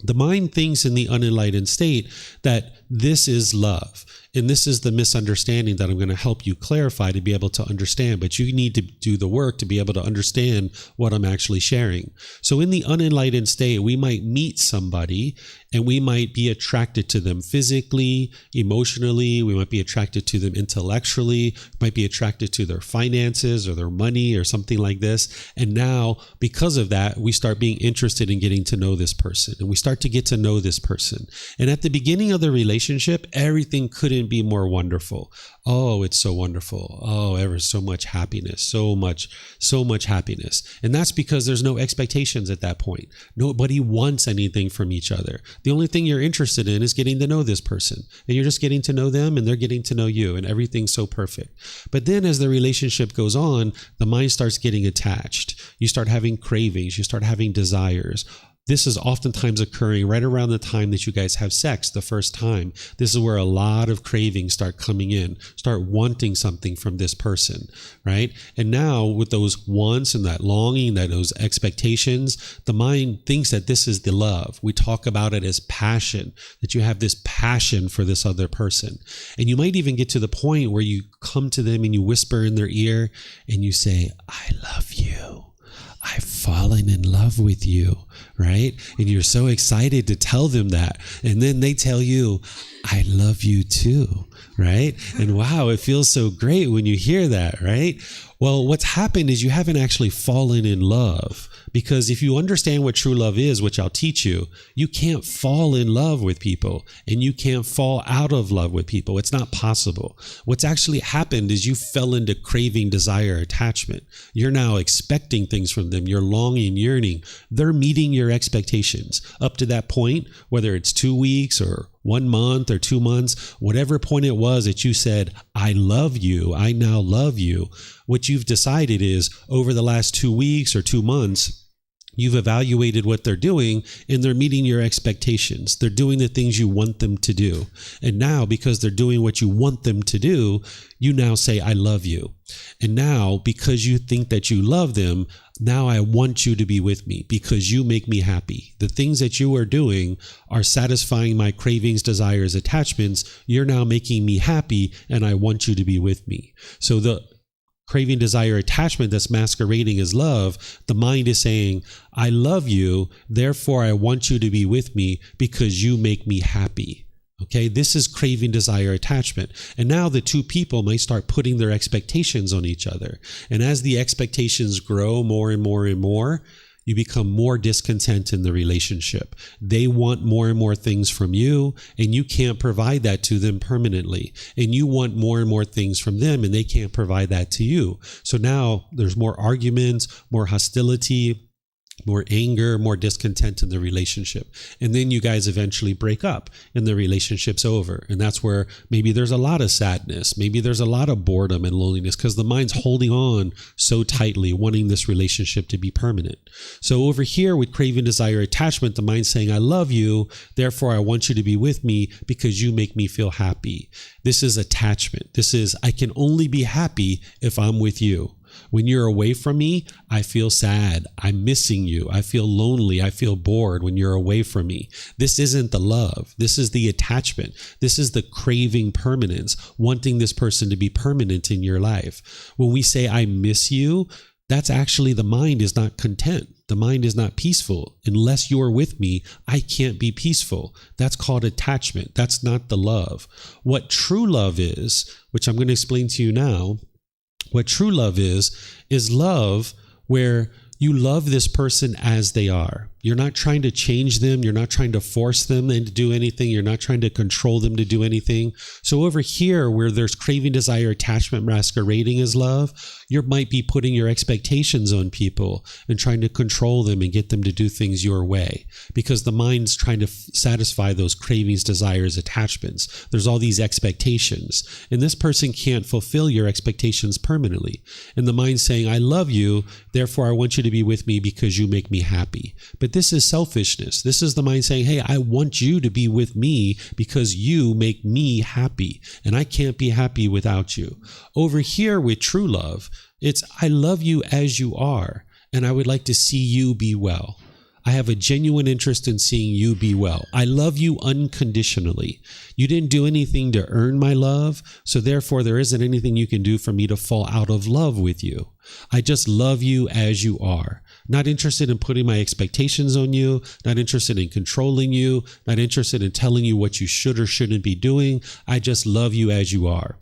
The mind thinks in the unenlightened state that this is love. And this is the misunderstanding that I'm going to help you clarify to be able to understand. But you need to do the work to be able to understand what I'm actually sharing. So in the unenlightened state, we might meet somebody And we might be attracted to them physically, emotionally. We might be attracted to them intellectually, might be attracted to their finances or their money or something like this. And now, because of that, we start being interested in getting to know this person. And we start to get to know this person. And at the beginning of the relationship, everything couldn't be more wonderful. Oh, it's so wonderful. Oh, ever so much happiness, so much happiness. And that's because there's no expectations at that point. Nobody wants anything from each other. The only thing you're interested in is getting to know this person. And you're just getting to know them and they're getting to know you, and everything's so perfect. But then as the relationship goes on, the mind starts getting attached. You start having cravings. You start having desires. This is oftentimes occurring right around the time that you guys have sex the first time. This is where a lot of cravings start coming in, start wanting something from this person, right? And now with those wants and that longing, those expectations, the mind thinks that this is the love. We talk about it as passion, that you have this passion for this other person. And you might even get to the point where you come to them and you whisper in their ear and you say, I love you. I've fallen in love with you, right? And you're so excited to tell them that. And then they tell you, I love you too, right? And wow, it feels so great when you hear that, right? Well, what's happened is you haven't actually fallen in love. Because if you understand what true love is, which I'll teach you, you can't fall in love with people and you can't fall out of love with people. It's not possible. What's actually happened is you fell into craving, desire, attachment. You're now expecting things from them. You're longing, yearning. They're meeting your expectations. Up to that point, whether it's 2 weeks or 1 month or 2 months, whatever point it was that you said, I love you, I now love you, what you've decided is over the last 2 weeks or 2 months, you've evaluated what they're doing and they're meeting your expectations. They're doing the things you want them to do. And now, because they're doing what you want them to do, you now say, I love you. And now, because you think that you love them, now I want you to be with me because you make me happy. The things that you are doing are satisfying my cravings, desires, attachments. You're now making me happy and I want you to be with me. So the craving, desire, attachment that's masquerading as love, the mind is saying, I love you, therefore I want you to be with me because you make me happy. Okay, this is craving, desire, attachment. And now the two people might start putting their expectations on each other. And as the expectations grow more and more and more, you become more discontent in the relationship. They want more and more things from you, and you can't provide that to them permanently. And you want more and more things from them, and they can't provide that to you. So now there's more arguments, more hostility, more anger, more discontent in the relationship. And then you guys eventually break up and the relationship's over. And that's where maybe there's a lot of sadness. Maybe there's a lot of boredom and loneliness because the mind's holding on so tightly, wanting this relationship to be permanent. So over here with craving, desire, attachment, the mind's saying, I love you, therefore I want you to be with me because you make me feel happy. This is attachment. This is, I can only be happy if I'm with you. When you're away from me, I feel sad. I'm missing you. I feel lonely. I feel bored when you're away from me. This isn't the love. This is the attachment. This is the craving permanence, wanting this person to be permanent in your life. When we say, I miss you, that's actually the mind is not content. The mind is not peaceful. Unless you're with me, I can't be peaceful. That's called attachment. That's not the love. What true love is, which I'm going to explain to you now, what true love is love where you love this person as they are. You're not trying to change them. You're not trying to force them to do anything. You're not trying to control them to do anything. So over here, where there's craving, desire, attachment masquerading as love, you might be putting your expectations on people and trying to control them and get them to do things your way because the mind's trying to satisfy those cravings, desires, attachments. There's all these expectations, and this person can't fulfill your expectations permanently. And the mind's saying, I love you, therefore I want you to be with me because you make me happy. But this is selfishness. This is the mind saying, hey, I want you to be with me because you make me happy, and I can't be happy without you. Over here with true love, it's I love you as you are, and I would like to see you be well. I have a genuine interest in seeing you be well. I love you unconditionally. You didn't do anything to earn my love, so therefore there isn't anything you can do for me to fall out of love with you. I just love you as you are. Not interested in putting my expectations on you, not interested in controlling you, not interested in telling you what you should or shouldn't be doing. I just love you as you are.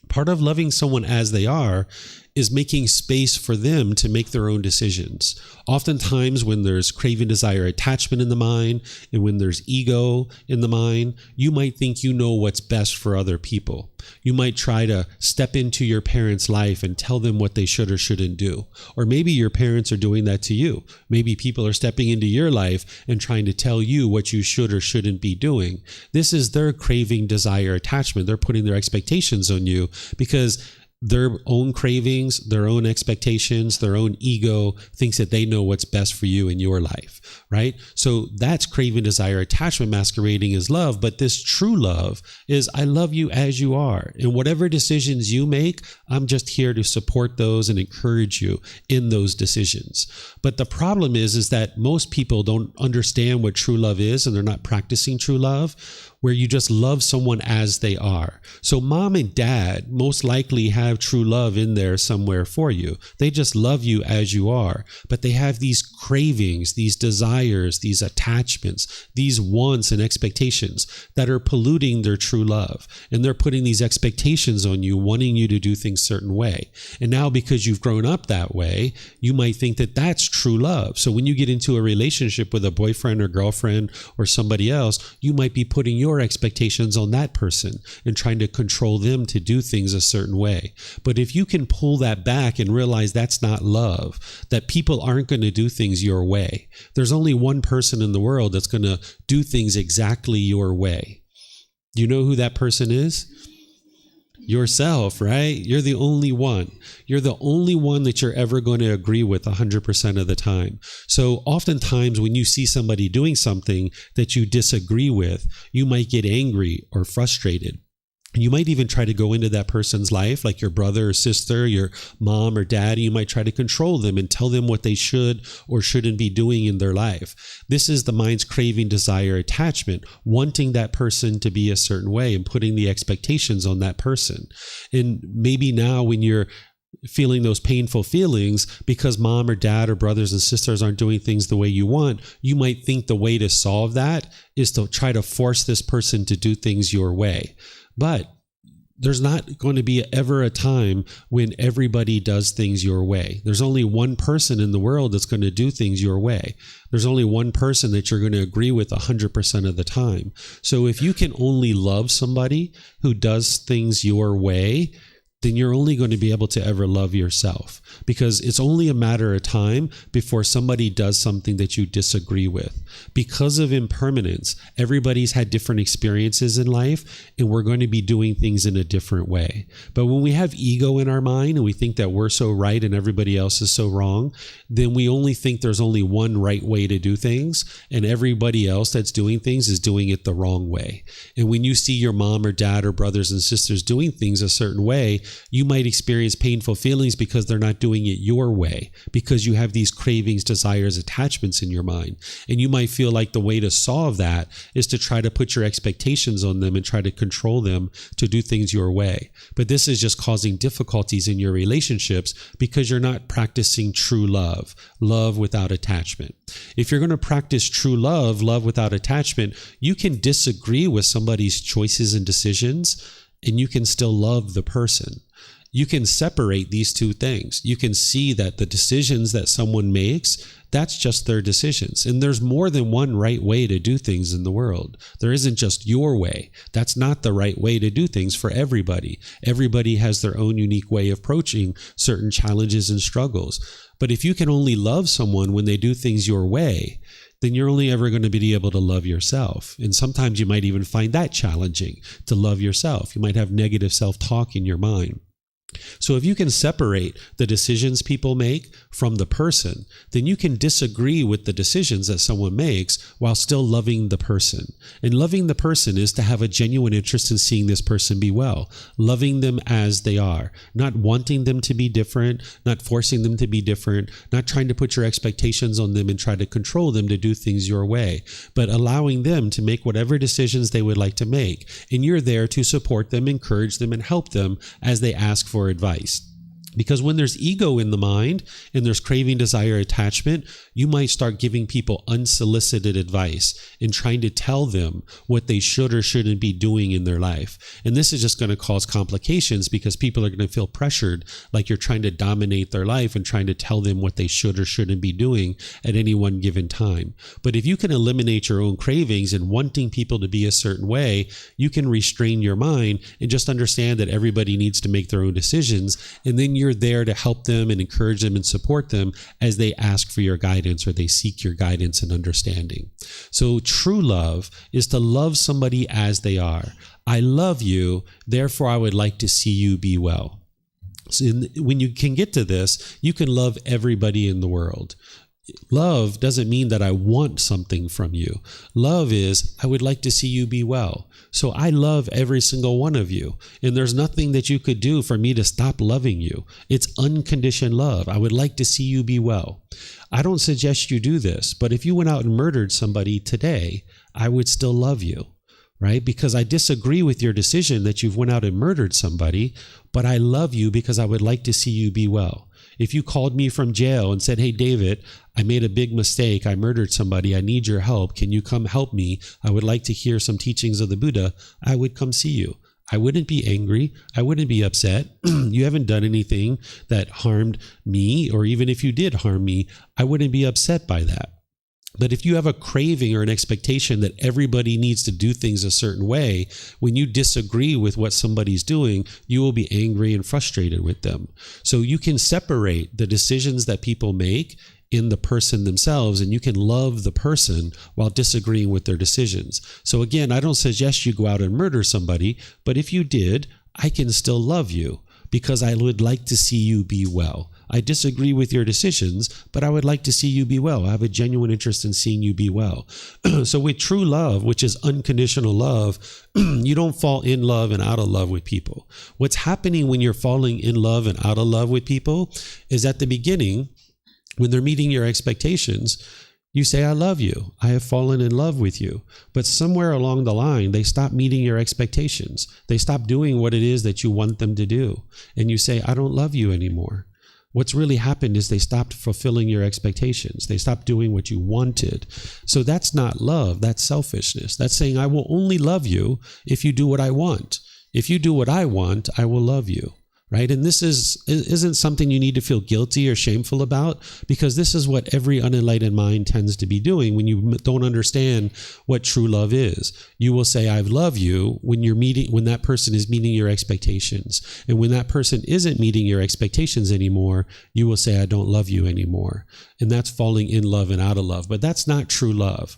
Part of loving someone as they are is making space for them to make their own decisions. Oftentimes when there's craving, desire, attachment in the mind, and when there's ego in the mind, you might think you know what's best for other people. You might try to step into your parents' life and tell them what they should or shouldn't do. Or maybe your parents are doing that to you. Maybe people are stepping into your life and trying to tell you what you should or shouldn't be doing. This is their craving, desire, attachment. They're putting their expectations on you because their own cravings, their own expectations, their own ego thinks that they know what's best for you in your life, right? So that's craving, desire, attachment masquerading as love. But this true love is I love you as you are. And whatever decisions you make, I'm just here to support those and encourage you in those decisions. But the problem is that most people don't understand what true love is, and they're not practicing true love, where you just love someone as they are. So mom and dad most likely have true love in there somewhere for you. They just love you as you are, but they have these cravings, these desires, these attachments, these wants and expectations that are polluting their true love. And they're putting these expectations on you, wanting you to do things a certain way. And now because you've grown up that way, you might think that that's true love. So when you get into a relationship with a boyfriend or girlfriend or somebody else, you might be putting your expectations on that person and trying to control them to do things a certain way. But if you can pull that back and realize that's not love, that people aren't going to do things your way. There's only one person in the world that's going to do things exactly your way. Do you know who that person is? Yourself, right? You're the only one. You're the only one that you're ever going to agree with 100% of the time. So oftentimes when you see somebody doing something that you disagree with, you might get angry or frustrated. You might even try to go into that person's life, like your brother or sister, your mom or dad. You might try to control them and tell them what they should or shouldn't be doing in their life. This is the mind's craving, desire, attachment, wanting that person to be a certain way and putting the expectations on that person. And maybe now when you're feeling those painful feelings because mom or dad or brothers and sisters aren't doing things the way you want, you might think the way to solve that is to try to force this person to do things your way. But there's not going to be ever a time when everybody does things your way. There's only one person in the world that's going to do things your way. There's only one person that you're going to agree with 100% of the time. So if you can only love somebody who does things your way, then you're only going to be able to ever love yourself, because it's only a matter of time before somebody does something that you disagree with. Because of impermanence, everybody's had different experiences in life, and we're going to be doing things in a different way. But when we have ego in our mind and we think that we're so right and everybody else is so wrong, then we only think there's only one right way to do things, and everybody else that's doing things is doing it the wrong way. And when you see your mom or dad or brothers and sisters doing things a certain way, you might experience painful feelings because they're not doing it your way, because you have these cravings, desires, attachments in your mind. And you might feel like the way to solve that is to try to put your expectations on them and try to control them to do things your way. But this is just causing difficulties in your relationships because you're not practicing true love, love without attachment. If you're going to practice true love, love without attachment, you can disagree with somebody's choices and decisions, and you can still love the person. You can separate these two things. You can see that the decisions that someone makes, that's just their decisions. And there's more than one right way to do things in the world. There isn't just your way. That's not the right way to do things for everybody. Everybody has their own unique way of approaching certain challenges and struggles. But if you can only love someone when they do things your way, then you're only ever going to be able to love yourself. And sometimes you might even find that challenging to love yourself. You might have negative self-talk in your mind. So if you can separate the decisions people make from the person, then you can disagree with the decisions that someone makes while still loving the person. And loving the person is to have a genuine interest in seeing this person be well, loving them as they are, not wanting them to be different, not forcing them to be different, not trying to put your expectations on them and try to control them to do things your way, but allowing them to make whatever decisions they would like to make. And you're there to support them, encourage them, and help them as they ask for advice. Because when there's ego in the mind and there's craving, desire, attachment, you might start giving people unsolicited advice and trying to tell them what they should or shouldn't be doing in their life. And this is just going to cause complications because people are going to feel pressured, like you're trying to dominate their life and trying to tell them what they should or shouldn't be doing at any one given time. But if you can eliminate your own cravings and wanting people to be a certain way, you can restrain your mind and just understand that everybody needs to make their own decisions. And then you're there to help them and encourage them and support them as they ask for your guidance or they seek your guidance and understanding. So true love is to love somebody as they are. I love you, therefore I would like to see you be well. So when you can get to this, you can love everybody in the world. Love doesn't mean that I want something from you. Love is, I would like to see you be well. So I love every single one of you. And there's nothing that you could do for me to stop loving you. It's unconditioned love. I would like to see you be well. I don't suggest you do this, but if you went out and murdered somebody today, I would still love you, right? Because I disagree with your decision that you've went out and murdered somebody, but I love you because I would like to see you be well. If you called me from jail and said, hey, David, I made a big mistake. I murdered somebody. I need your help. Can you come help me? I would like to hear some teachings of the Buddha. I would come see you. I wouldn't be angry. I wouldn't be upset. You haven't done anything that harmed me, or even if you did harm me, I wouldn't be upset by that. But if you have a craving or an expectation that everybody needs to do things a certain way, when you disagree with what somebody's doing, you will be angry and frustrated with them. So you can separate the decisions that people make in the person themselves, and you can love the person while disagreeing with their decisions. So again, I don't suggest you go out and murder somebody, but if you did, I can still love you because I would like to see you be well. I disagree with your decisions, but I would like to see you be well. I have a genuine interest in seeing you be well. So with true love, which is unconditional love, you don't fall in love and out of love with people. What's happening when you're falling in love and out of love with people is at the beginning, when they're meeting your expectations, you say, I love you. I have fallen in love with you. But somewhere along the line, they stop meeting your expectations. They stop doing what it is that you want them to do. And you say, I don't love you anymore. What's really happened is they stopped fulfilling your expectations. They stopped doing what you wanted. So that's not love. That's selfishness. That's saying, I will only love you if you do what I want. If you do what I want, I will love you. Right? And this isn't something you need to feel guilty or shameful about, because this is what every unenlightened mind tends to be doing when you don't understand what true love is. You will say, I love you when that person is meeting your expectations. And when that person isn't meeting your expectations anymore, you will say, I don't love you anymore. And that's falling in love and out of love. But that's not true love.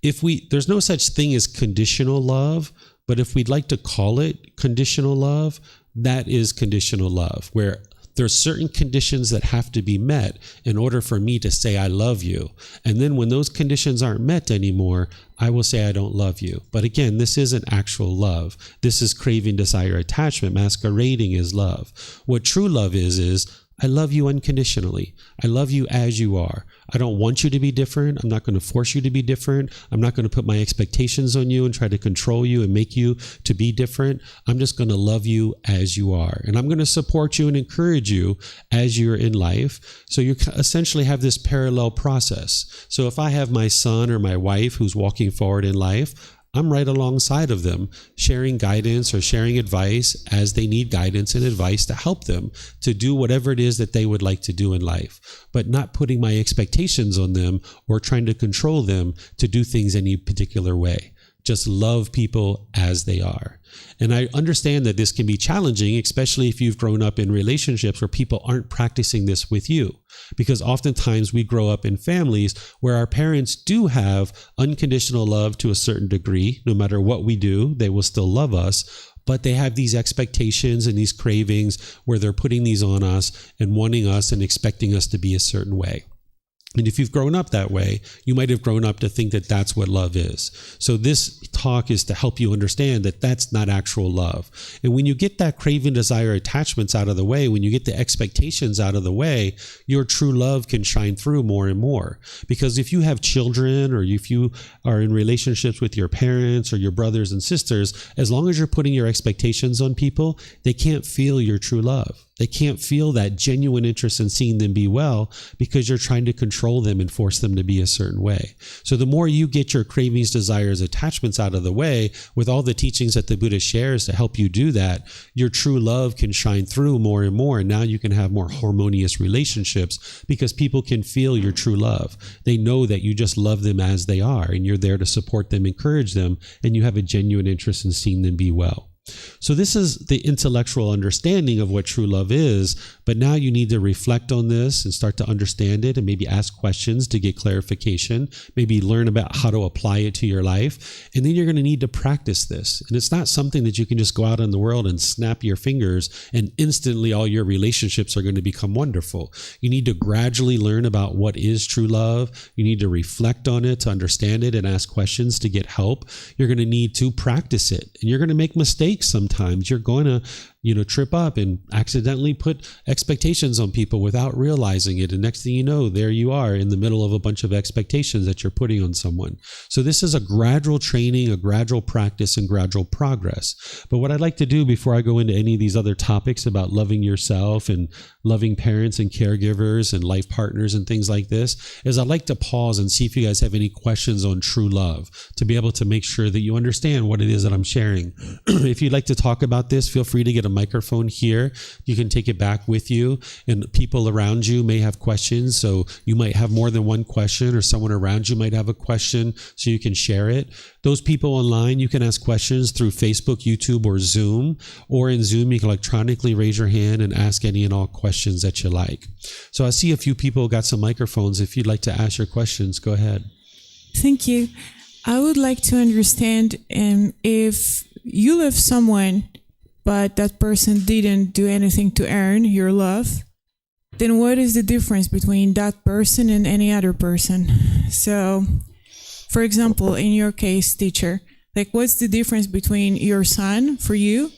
There's no such thing as conditional love, but if we'd like to call it conditional love, that is conditional love, where there's certain conditions that have to be met in order for me to say I love you. And then when those conditions aren't met anymore, I will say I don't love you. But again, this isn't actual love. This is craving, desire, attachment masquerading as love. What true love is I love you unconditionally. I love you as you are. I don't want you to be different. I'm not going to force you to be different. I'm not going to put my expectations on you and try to control you and make you to be different. I'm just going to love you as you are. And I'm going to support you and encourage you as you're in life. So you essentially have this parallel process. So if I have my son or my wife who's walking forward in life, I'm right alongside of them, sharing guidance or sharing advice as they need guidance and advice to help them to do whatever it is that they would like to do in life, but not putting my expectations on them or trying to control them to do things any particular way. Just love people as they are. And I understand that this can be challenging, especially if you've grown up in relationships where people aren't practicing this with you. Because oftentimes we grow up in families where our parents do have unconditional love to a certain degree. No matter what we do, they will still love us. But they have these expectations and these cravings where they're putting these on us and wanting us and expecting us to be a certain way. And if you've grown up that way, you might have grown up to think that that's what love is. So this talk is to help you understand that that's not actual love. And when you get that craving, desire, attachments out of the way, when you get the expectations out of the way, your true love can shine through more and more. Because if you have children, or if you are in relationships with your parents or your brothers and sisters, as long as you're putting your expectations on people, they can't feel your true love. They can't feel that genuine interest in seeing them be well, because you're trying to control them and force them to be a certain way. So the more you get your cravings, desires, attachments out of the way, with all the teachings that the Buddha shares to help you do that, your true love can shine through more and more. And now you can have more harmonious relationships, because people can feel your true love. They know that you just love them as they are, and you're there to support them, encourage them, and you have a genuine interest in seeing them be well. So this is the intellectual understanding of what true love is, but now you need to reflect on this and start to understand it, and maybe ask questions to get clarification, maybe learn about how to apply it to your life, and then you're going to need to practice this. And it's not something that you can just go out in the world and snap your fingers and instantly all your relationships are going to become wonderful. You need to gradually learn about what is true love. You need to reflect on it to understand it and ask questions to get help. You're going to need to practice it, and you're going to make mistakes. Sometimes you're going to, trip up and accidentally put expectations on people without realizing it. And next thing you know, there you are in the middle of a bunch of expectations that you're putting on someone. So this is a gradual training, a gradual practice, and gradual progress. But what I'd like to do before I go into any of these other topics about loving yourself and loving parents and caregivers and life partners and things like this, is I'd like to pause and see if you guys have any questions on true love, to be able to make sure that you understand what it is that I'm sharing. If you'd like to talk about this, feel free to get a microphone here. You can take it back with you, and people around you may have questions. So you might have more than one question, or someone around you might have a question, so you can share it. Those people online, you can ask questions through Facebook, YouTube, or Zoom. Or in Zoom, you can electronically raise your hand and ask any and all questions that you like. So I see a few people got some microphones. If you'd like to ask your questions, go ahead. Thank you. I would like to understand if you love someone, but that person didn't do anything to earn your love, then what is the difference between that person and any other person? So, for example, in your case, teacher, what's the difference between your son for you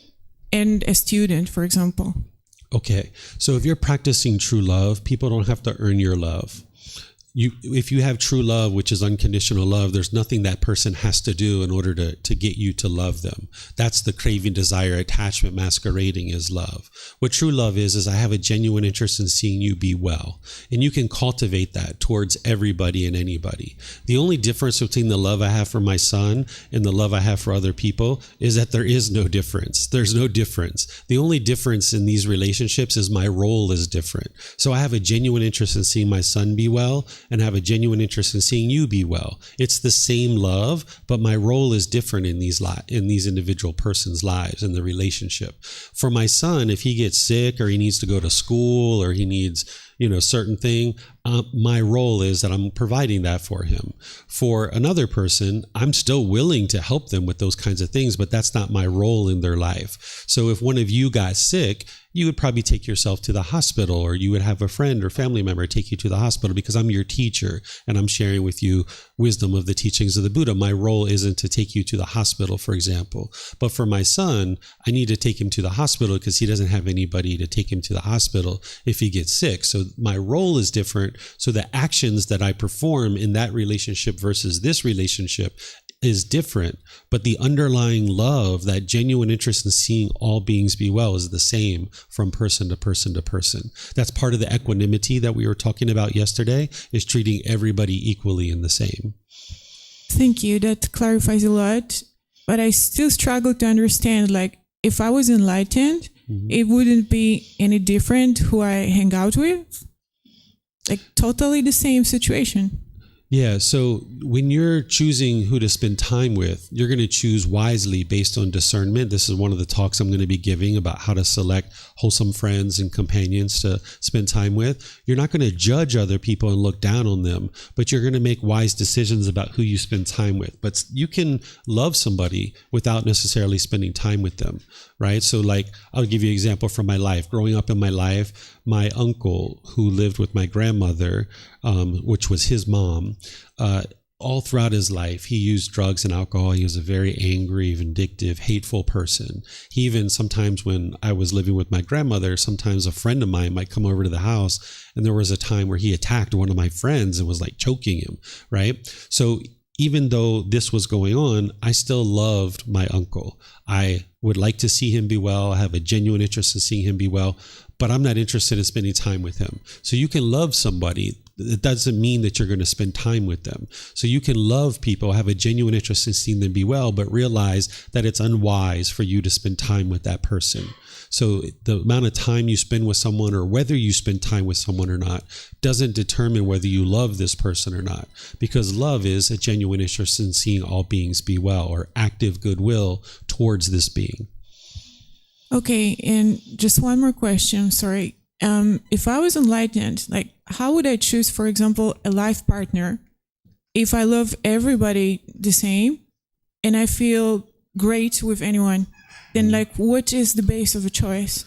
and a student, for example? Okay, so if you're practicing true love, people don't have to earn your love. If you have true love, which is unconditional love, there's nothing that person has to do in order to get you to love them. That's the craving, desire, attachment masquerading as love. What true love is I have a genuine interest in seeing you be well. And you can cultivate that towards everybody and anybody. The only difference between the love I have for my son and the love I have for other people is that there is no difference. There's no difference. The only difference in these relationships is my role is different. So I have a genuine interest in seeing my son be well, and have a genuine interest in seeing you be well. It's the same love, but my role is different in these individual persons' lives in the relationship. For my son, if he gets sick or he needs to go to school or he needs certain thing, my role is that I'm providing that for him. For another person, I'm still willing to help them with those kinds of things, but that's not my role in their life. So if one of you got sick, you would probably take yourself to the hospital, or you would have a friend or family member take you to the hospital, because I'm your teacher and I'm sharing with you wisdom of the teachings of the Buddha. My role isn't to take you to the hospital, for example. But for my son, I need to take him to the hospital because he doesn't have anybody to take him to the hospital if he gets sick. So my role is different. So the actions that I perform in that relationship versus this relationship is different, but the underlying love, that genuine interest in seeing all beings be well, is the same from person to person to person. That's part of the equanimity that we were talking about yesterday, is treating everybody equally and the same. Thank you. That clarifies a lot, but I still struggle to understand, if I was enlightened, it wouldn't be any different who I hang out with. Totally the same situation. Yeah, so when you're choosing who to spend time with, you're going to choose wisely based on discernment. This is one of the talks I'm going to be giving about how to select wholesome friends and companions to spend time with. You're not going to judge other people and look down on them, but you're going to make wise decisions about who you spend time with. But you can love somebody without necessarily spending time with them, right? So I'll give you an example from my life. Growing up in my life, my uncle who lived with my grandmother, which was his mom, all throughout his life, he used drugs and alcohol. He was a very angry, vindictive, hateful person. He even sometimes when I was living with my grandmother, sometimes a friend of mine might come over to the house, and there was a time where he attacked one of my friends and was like choking him, right? So even though this was going on, I still loved my uncle. I would like to see him be well. I have a genuine interest in seeing him be well, but I'm not interested in spending time with him. So you can love somebody. It doesn't mean that you're going to spend time with them. So you can love people, have a genuine interest in seeing them be well, but realize that it's unwise for you to spend time with that person. So the amount of time you spend with someone, or whether you spend time with someone or not, doesn't determine whether you love this person or not, because love is a genuine interest in seeing all beings be well, or active goodwill towards this being. Okay, and just one more question, sorry. If I was enlightened, like how would I choose, for example, a life partner if I love everybody the same and I feel great with anyone? Then like what is the base of a choice?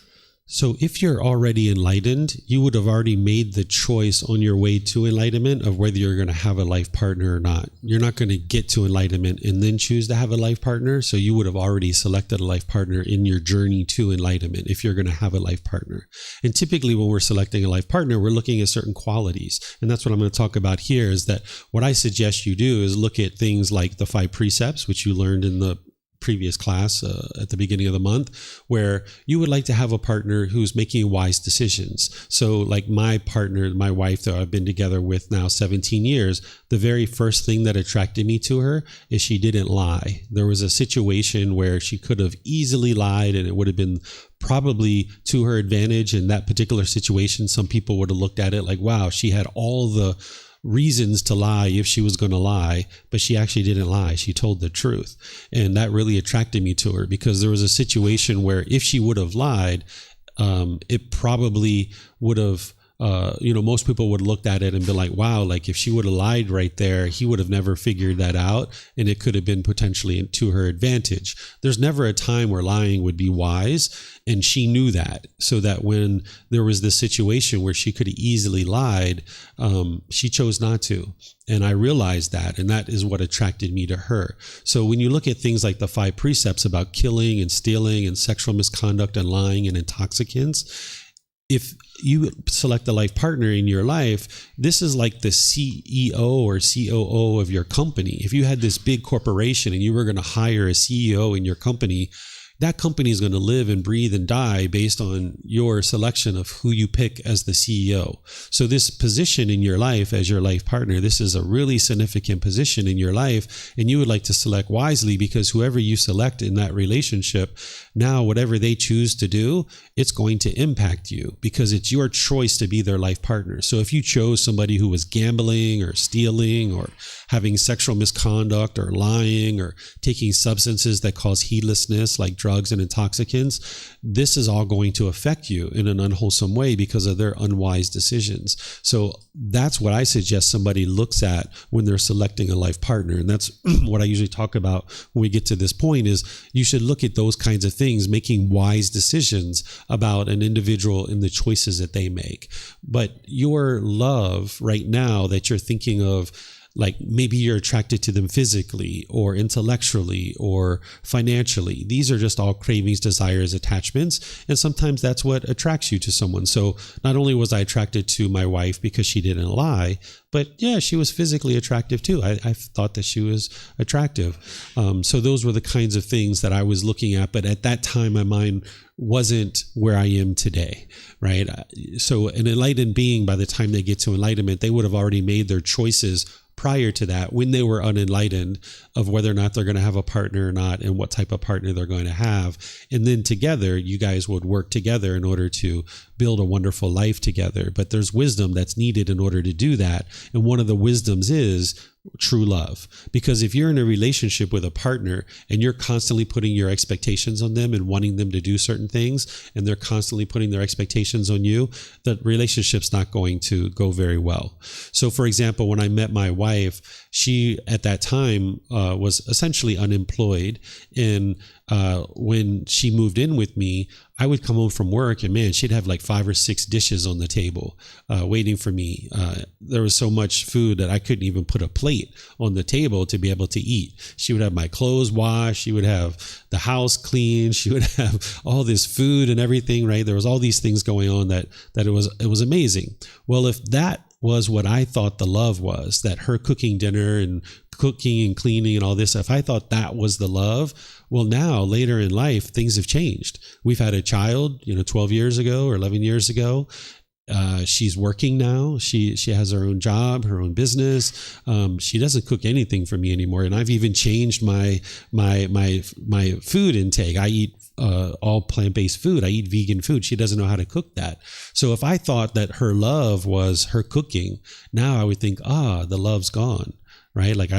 So if you're already enlightened, you would have already made the choice on your way to enlightenment of whether you're going to have a life partner or not. You're not going to get to enlightenment and then choose to have a life partner. So you would have already selected a life partner in your journey to enlightenment if you're going to have a life partner. And typically when we're selecting a life partner, we're looking at certain qualities. And that's what I'm going to talk about here, is that what I suggest you do is look at things like the 5 precepts, which you learned in the previous class at the beginning of the month, where you would like to have a partner who's making wise decisions. So like my partner, my wife that I've been together with now 17 years, the very first thing that attracted me to her is she didn't lie. There was a situation where she could have easily lied and it would have been probably to her advantage. In that particular situation, some people would have looked at it like, wow, she had all the reasons to lie if she was going to lie, but she actually didn't lie. She told the truth. And that really attracted me to her, because there was a situation where if she would have lied, it probably would have, most people would have looked at it and been like, wow, like if she would have lied right there, he would have never figured that out. And it could have been potentially to her advantage. There's never a time where lying would be wise. And she knew that, so that when there was this situation where she could have easily lied, she chose not to. And I realized that, and that is what attracted me to her. So when you look at things like the 5 precepts about killing and stealing and sexual misconduct and lying and intoxicants, if you select a life partner in your life, this is like the CEO or COO of your company. If you had this big corporation and you were going to hire a CEO in your company, that company is going to live and breathe and die based on your selection of who you pick as the CEO. So this position in your life as your life partner, this is a really significant position in your life, and you would like to select wisely, because whoever you select in that relationship, now whatever they choose to do, it's going to impact you, because it's your choice to be their life partner. So if you chose somebody who was gambling or stealing or having sexual misconduct or lying or taking substances that cause heedlessness like drugs and intoxicants, this is all going to affect you in an unwholesome way because of their unwise decisions. So that's what I suggest somebody looks at when they're selecting a life partner. And that's what I usually talk about when we get to this point, is you should look at those kinds of things, making wise decisions about an individual and the choices that they make. But your love right now that you're thinking of, like maybe you're attracted to them physically or intellectually or financially. These are just all cravings, desires, attachments. And sometimes that's what attracts you to someone. So not only was I attracted to my wife because she didn't lie, but yeah, she was physically attractive too. I thought that she was attractive. So those were the kinds of things that I was looking at. But at that time, my mind wasn't where I am today, right? So an enlightened being, by the time they get to enlightenment, they would have already made their choices prior to that, when they were unenlightened, of whether or not they're going to have a partner or not, and what type of partner they're going to have. And then together, you guys would work together in order to build a wonderful life together. But there's wisdom that's needed in order to do that. And one of the wisdoms is true love. Because if you're in a relationship with a partner and you're constantly putting your expectations on them and wanting them to do certain things, and they're constantly putting their expectations on you, the relationship's not going to go very well. So for example, when I met my wife, she at that time was essentially unemployed, and when she moved in with me, I would come home from work and man, she'd have like 5 or 6 dishes on the table waiting for me. There was so much food that I couldn't even put a plate on the table to be able to eat. She would have my clothes washed. She would have the house clean. She would have all this food and everything, right? There was all these things going on that it was amazing. Well, if that was what I thought the love was, that her cooking dinner and cooking and cleaning and all this, if I thought that was the love, well, now later in life, things have changed. We've had a child, 12 years ago or 11 years ago. She's working now. She has her own job, her own business. She doesn't cook anything for me anymore. And I've even changed my food intake. I eat all plant-based food. I eat vegan food. She doesn't know how to cook that. So if I thought that her love was her cooking, now I would think, the love's gone. Right? Like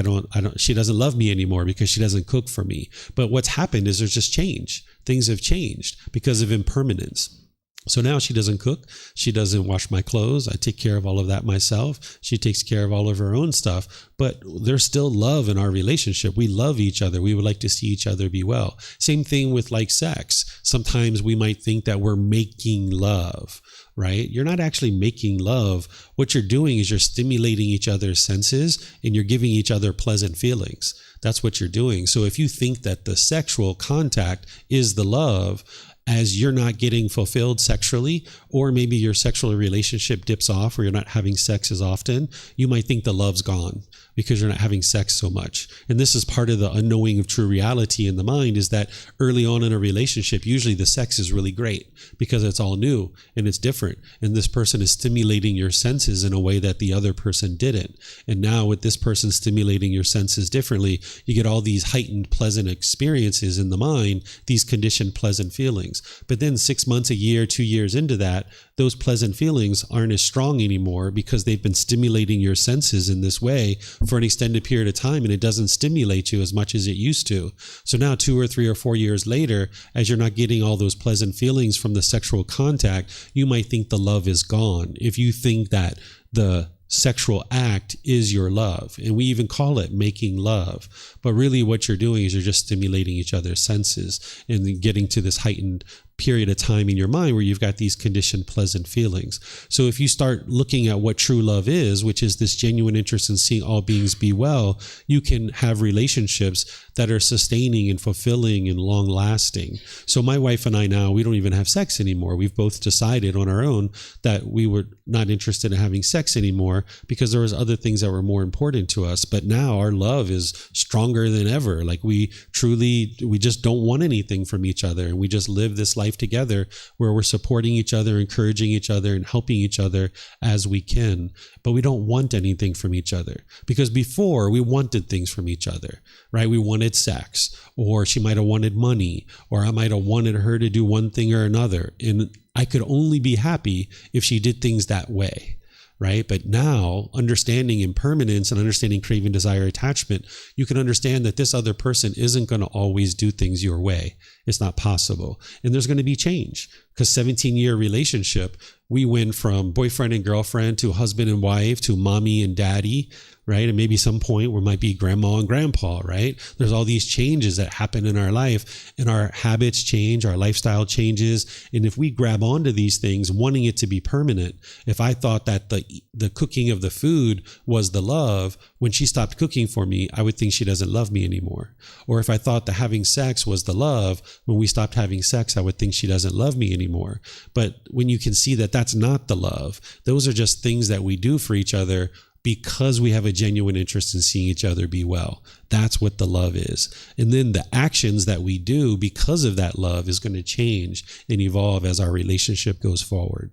she doesn't love me anymore because she doesn't cook for me. But what's happened is there's just change. Things have changed because of impermanence. So now she doesn't cook. She doesn't wash my clothes. I take care of all of that myself. She takes care of all of her own stuff, but there's still love in our relationship. We love each other. We would like to see each other be well. Same thing with like sex. Sometimes we might think that we're making love, right? You're not actually making love. What you're doing is you're stimulating each other's senses and you're giving each other pleasant feelings. That's what you're doing. So if you think that the sexual contact is the love, as you're not getting fulfilled sexually, or maybe your sexual relationship dips off or you're not having sex as often, you might think the love's gone because you're not having sex so much. And this is part of the unknowing of true reality in the mind, is that early on in a relationship, usually the sex is really great because it's all new and it's different. And this person is stimulating your senses in a way that the other person didn't. And now with this person stimulating your senses differently, you get all these heightened pleasant experiences in the mind, these conditioned pleasant feelings. But then 6 months, a year, 2 years into that, those pleasant feelings aren't as strong anymore because they've been stimulating your senses in this way for an extended period of time, and it doesn't stimulate you as much as it used to. So now 2 or 3 or 4 years later, as you're not getting all those pleasant feelings from the sexual contact, you might think the love is gone. If you think that the sexual act is your love, and we even call it making love, but really what you're doing is you're just stimulating each other's senses and then getting to this heightened period of time in your mind where you've got these conditioned pleasant feelings. So if you start looking at what true love is, which is this genuine interest in seeing all beings be well, you can have relationships that are sustaining and fulfilling and long lasting. So my wife and I now, we don't even have sex anymore. We've both decided on our own that we were not interested in having sex anymore because there was other things that were more important to us. But now our love is stronger than ever. Like we just don't want anything from each other. And we just live this life together where we're supporting each other, encouraging each other, and helping each other as we can. But we don't want anything from each other because before we wanted things from each other, right? We wanted sex, or she might have wanted money, or I might have wanted her to do one thing or another. And I could only be happy if she did things that way. Right? But now, understanding impermanence and understanding craving, desire, attachment, you can understand that this other person isn't going to always do things your way. It's not possible. And there's going to be change because 17-year relationship, we went from boyfriend and girlfriend to husband and wife to mommy and daddy, right? And maybe some point where might be grandma and grandpa, right? There's all these changes that happen in our life, and our habits change, our lifestyle changes. And if we grab onto these things, wanting it to be permanent, if I thought that the cooking of the food was the love, when she stopped cooking for me, I would think she doesn't love me anymore. Or if I thought that having sex was the love, when we stopped having sex, I would think she doesn't love me anymore. But when you can see that that's not the love, those are just things that we do for each other because we have a genuine interest in seeing each other be well. That's what the love is. And then the actions that we do because of that love is going to change and evolve as our relationship goes forward.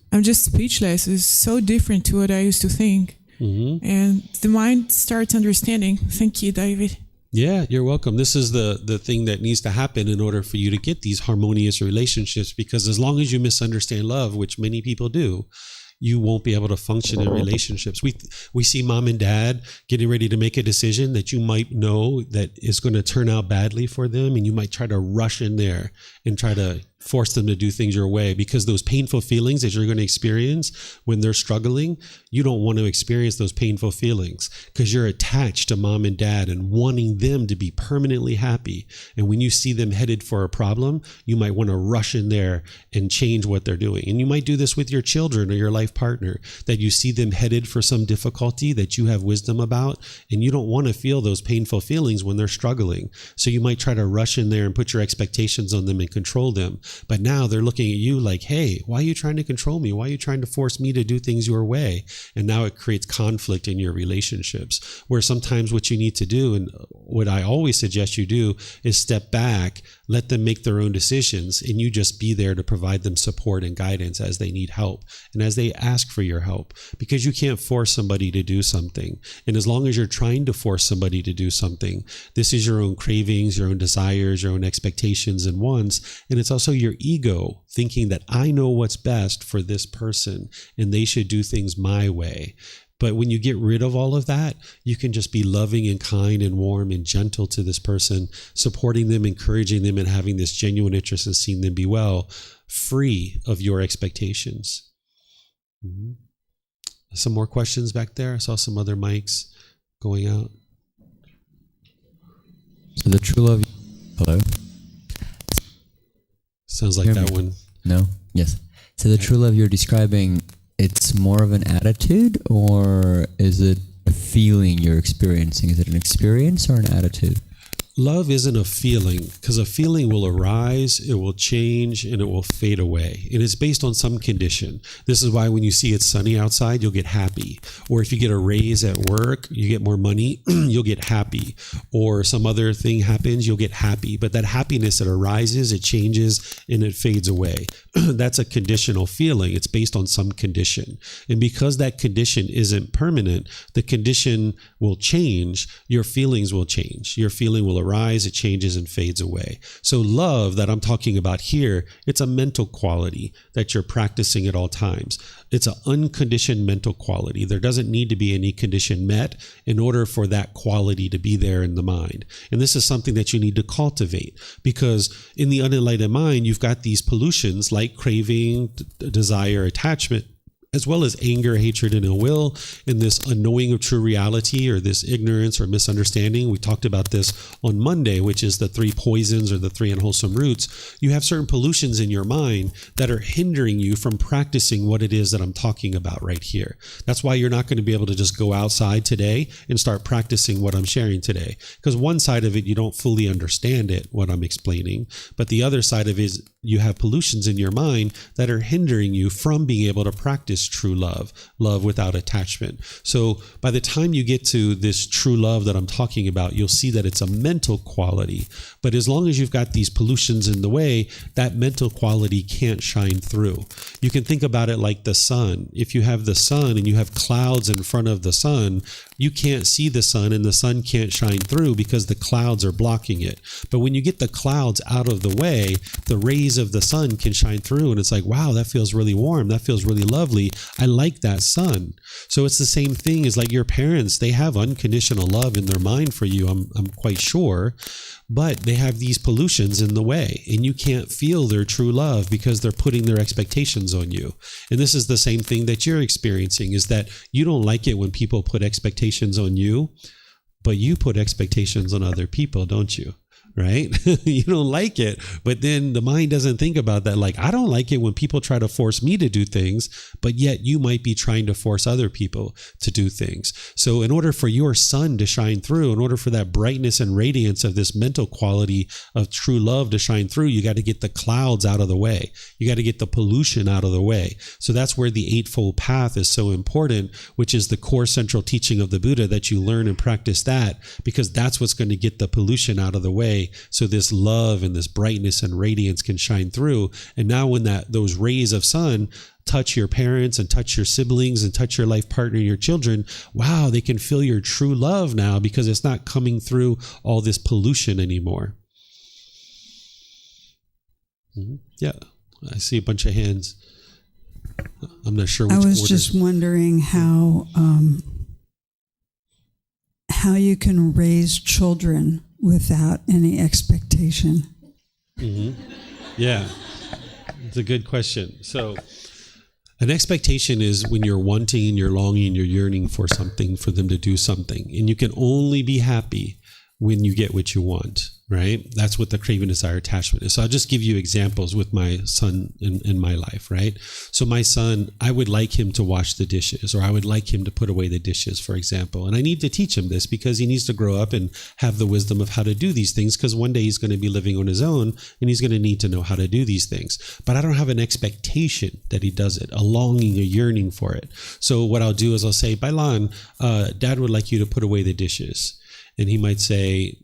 I'm just speechless. It's so different to what I used to think. Mm-hmm. And the mind starts understanding. Thank you, David. Yeah, you're welcome. This is the thing that needs to happen in order for you to get these harmonious relationships, because as long as you misunderstand love, which many people do, you won't be able to function in relationships. We see mom and dad getting ready to make a decision that you might know that is going to turn out badly for them, and you might try to rush in there and try to force them to do things your way, because those painful feelings that you're going to experience when they're struggling, you don't want to experience those painful feelings because you're attached to mom and dad and wanting them to be permanently happy. And when you see them headed for a problem, you might want to rush in there and change what they're doing. And you might do this with your children or your life partner, that you see them headed for some difficulty that you have wisdom about, and you don't want to feel those painful feelings when they're struggling. So you might try to rush in there and put your expectations on them and control them. But now they're looking at you like, hey, why are you trying to control me? Why are you trying to force me to do things your way? And now it creates conflict in your relationships, where sometimes what you need to do, and what I always suggest you do, is step back, let them make their own decisions, and you just be there to provide them support and guidance as they need help and as they ask for your help, because you can't force somebody to do something. And as long as you're trying to force somebody to do something, this is your own cravings, your own desires, your own expectations and wants. And it's also your ego thinking that I know what's best for this person and they should do things my way. But when you get rid of all of that, you can just be loving and kind and warm and gentle to this person, supporting them, encouraging them, and having this genuine interest in seeing them be well, free of your expectations. Mm-hmm. Some more questions back there? I saw some other mics going out. So the true love... Hello? Sounds like that one. No? Yes. So the true love you're describing, it's more of an attitude, or is it a feeling you're experiencing? Is it an experience or an attitude? Love isn't a feeling, because a feeling will arise, it will change, and it will fade away. And it's based on some condition. This is why when you see it's sunny outside, you'll get happy. Or if you get a raise at work, you get more money, you'll get happy. Or some other thing happens, you'll get happy. But that happiness that arises, it changes, and it fades away. That's a conditional feeling. It's based on some condition. And because that condition isn't permanent, the condition will change, your feelings will change. Your feeling will arise, it changes and fades away. So love that I'm talking about here, it's a mental quality that you're practicing at all times. It's an unconditioned mental quality. There doesn't need to be any condition met in order for that quality to be there in the mind. And this is something that you need to cultivate, because in the unenlightened mind, you've got these pollutions like craving, desire, attachment, as well as anger, hatred, and ill will, and this unknowing of true reality, or this ignorance or misunderstanding. We talked about this on Monday, which is the 3 poisons or the 3 unwholesome roots. You have certain pollutions in your mind that are hindering you from practicing what it is that I'm talking about right here. That's why you're not going to be able to just go outside today and start practicing what I'm sharing today. Because one side of it, you don't fully understand it, what I'm explaining. But the other side of it is you have pollutions in your mind that are hindering you from being able to practice true love, love without attachment. So by the time you get to this true love that I'm talking about, you'll see that it's a mental quality. But as long as you've got these pollutions in the way, that mental quality can't shine through. You can think about it like the sun. If you have the sun and you have clouds in front of the sun, you can't see the sun and the sun can't shine through because the clouds are blocking it. But when you get the clouds out of the way, the rays of the sun can shine through, and it's like, wow, that feels really warm. That feels really lovely. I like that sun. So it's the same thing as like your parents. They have unconditional love in their mind for you, I'm quite sure, but they have these pollutions in the way, and you can't feel their true love because they're putting their expectations on you. And this is the same thing that you're experiencing, is that you don't like it when people put expectations on you, but you put expectations on other people, don't you? Right? You don't like it, but then the mind doesn't think about that. Like, I don't like it when people try to force me to do things, but yet you might be trying to force other people to do things. So in order for your sun to shine through, in order for that brightness and radiance of this mental quality of true love to shine through, you got to get the clouds out of the way. You got to get the pollution out of the way. So that's where the Eightfold Path is so important, which is the core central teaching of the Buddha, that you learn and practice that, because that's what's going to get the pollution out of the way. So this love and this brightness and radiance can shine through. And now when those rays of sun touch your parents and touch your siblings and touch your life partner, your children, wow, they can feel your true love now, because it's not coming through all this pollution anymore. Mm-hmm. Yeah, I see a bunch of hands. I'm not sure which I was order. just wondering how you can raise children without any expectation. Mm-hmm. Yeah. It's a good question. So an expectation is when you're wanting and you're longing and you're yearning for something, for them to do something. And you can only be happy when you get what you want, right? That's what the craving, desire, attachment is. So I'll just give you examples with my son in my life, right? So my son, I would like him to wash the dishes, or I would like him to put away the dishes, for example. And I need to teach him this because he needs to grow up and have the wisdom of how to do these things, because one day he's going to be living on his own and he's going to need to know how to do these things. But I don't have an expectation that he does it, a longing, a yearning for it. So what I'll do is I'll say, Bailan, Dad would like you to put away the dishes. And he might say,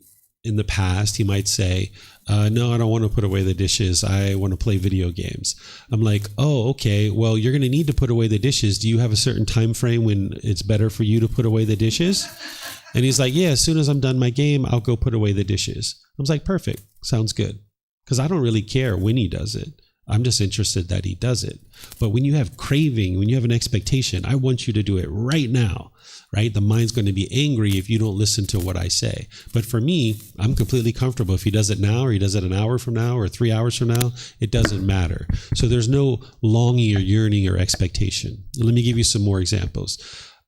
in the past, he might say, no, I don't want to put away the dishes. I want to play video games. I'm like, oh, okay. Well, you're going to need to put away the dishes. Do you have a certain time frame when it's better for you to put away the dishes? And he's like, yeah, as soon as I'm done my game, I'll go put away the dishes. I was like, perfect. Sounds good. Because I don't really care when he does it. I'm just interested that he does it. But when you have craving, when you have an expectation, I want you to do it right now, right? The mind's going to be angry if you don't listen to what I say. But for me, I'm completely comfortable. If he does it now, or he does it an hour from now, or 3 hours from now, it doesn't matter. So there's no longing or yearning or expectation. Let me give you some more examples.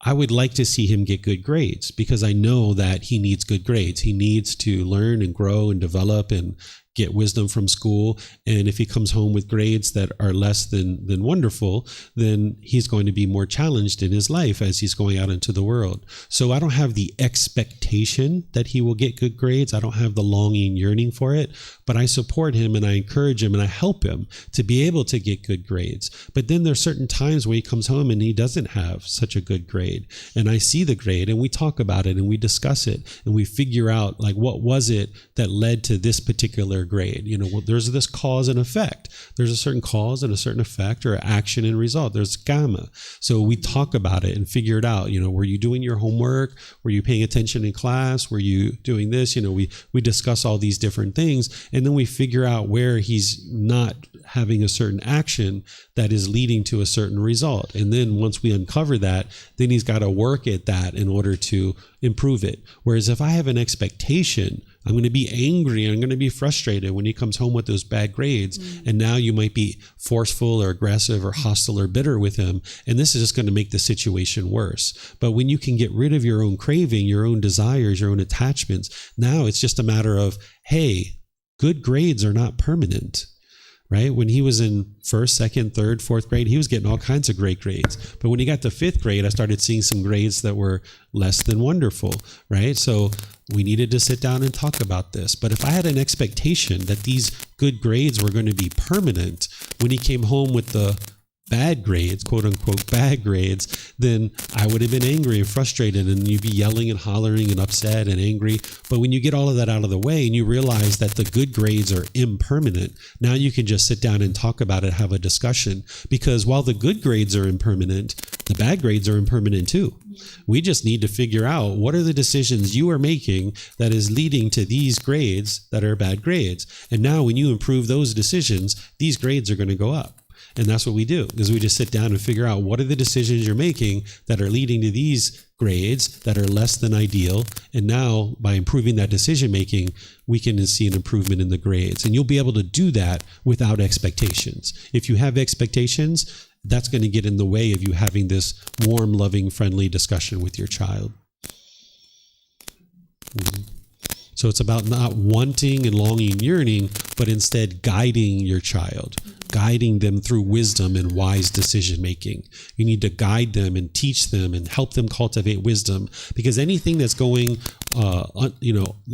I would like to see him get good grades because I know that he needs good grades. He needs to learn and grow and develop and get wisdom from school. And if he comes home with grades that are less than wonderful, then he's going to be more challenged in his life as he's going out into the world. So I don't have the expectation that he will get good grades. I don't have the longing, yearning for it, but I support him and I encourage him and I help him to be able to get good grades. But then there's certain times where he comes home and he doesn't have such a good grade. And I see the grade and we talk about it and we discuss it and we figure out like, what was it that led to this particular grade? You know, well, there's this cause and effect. There's a certain cause and a certain effect, or action and result. There's gamma. So we talk about it and figure it out. You know, were you doing your homework? Were you paying attention in class? Were you doing this? You know, we discuss all these different things, and then we figure out where he's not having a certain action that is leading to a certain result. And then once we uncover that, then he's got to work at that in order to improve it. Whereas if I have an expectation, I'm going to be angry and I'm going to be frustrated when he comes home with those bad grades. And now you might be forceful or aggressive or hostile or bitter with him. And this is just going to make the situation worse. But when you can get rid of your own craving, your own desires, your own attachments, now it's just a matter of, hey, good grades are not permanent. Right? When he was in first, second, third, fourth grade, he was getting all kinds of great grades. But when he got to fifth grade, I started seeing some grades that were less than wonderful, right? So we needed to sit down and talk about this. But if I had an expectation that these good grades were going to be permanent, when he came home with the bad grades, quote unquote bad grades, then I would have been angry and frustrated, and you'd be yelling and hollering and upset and angry. But when you get all of that out of the way and you realize that the good grades are impermanent, now you can just sit down and talk about it, have a discussion. Because while the good grades are impermanent, the bad grades are impermanent too. We just need to figure out what are the decisions you are making that is leading to these grades that are bad grades. And now when you improve those decisions, these grades are going to go up. And that's what we do, is we just sit down and figure out what are the decisions you're making that are leading to these grades that are less than ideal. And now by improving that decision making, we can see an improvement in the grades. And you'll be able to do that without expectations. If you have expectations, that's going to get in the way of you having this warm, loving, friendly discussion with your child. So it's about not wanting and longing and yearning, but instead guiding your child, guiding them through wisdom and wise decision making. You need to guide them and teach them and help them cultivate wisdom, because anything that's going,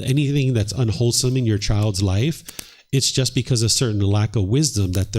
anything that's unwholesome in your child's life, it's just because of a certain lack of wisdom that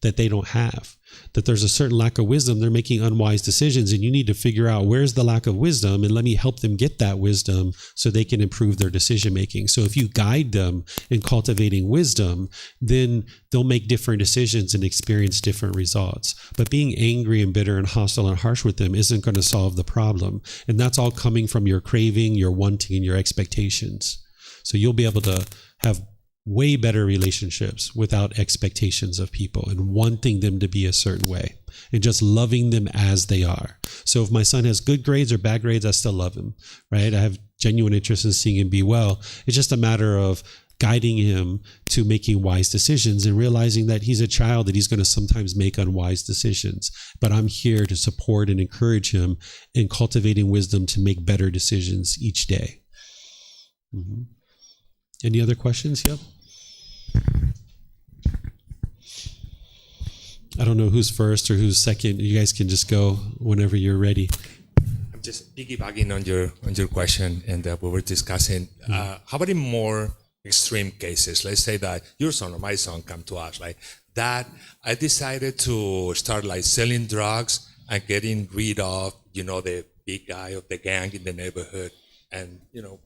they don't have. That there's a certain lack of wisdom, they're making unwise decisions, and you need to figure out where's the lack of wisdom, and let me help them get that wisdom so they can improve their decision making. So if you guide them in cultivating wisdom, then they'll make different decisions and experience different results. But being angry and bitter and hostile and harsh with them isn't going to solve the problem. And that's all coming from your craving, your wanting, and your expectations. So you'll be able to have way better relationships without expectations of people and wanting them to be a certain way and just loving them as they are. So if my son has good grades or bad grades, I still love him, right? I have genuine interest in seeing him be well. It's just a matter of guiding him to making wise decisions and realizing that he's a child, that he's going to sometimes make unwise decisions. But I'm here to support and encourage him in cultivating wisdom to make better decisions each day. Mm-hmm. Any other questions? Yep. I don't know who's first or who's second. You guys can just go whenever you're ready. I'm just piggybacking on your question, and we were discussing how about in more extreme cases? Let's say that your son or my son come to us like that. I decided to start like selling drugs and getting rid of the big guy of the gang in the neighborhood. And,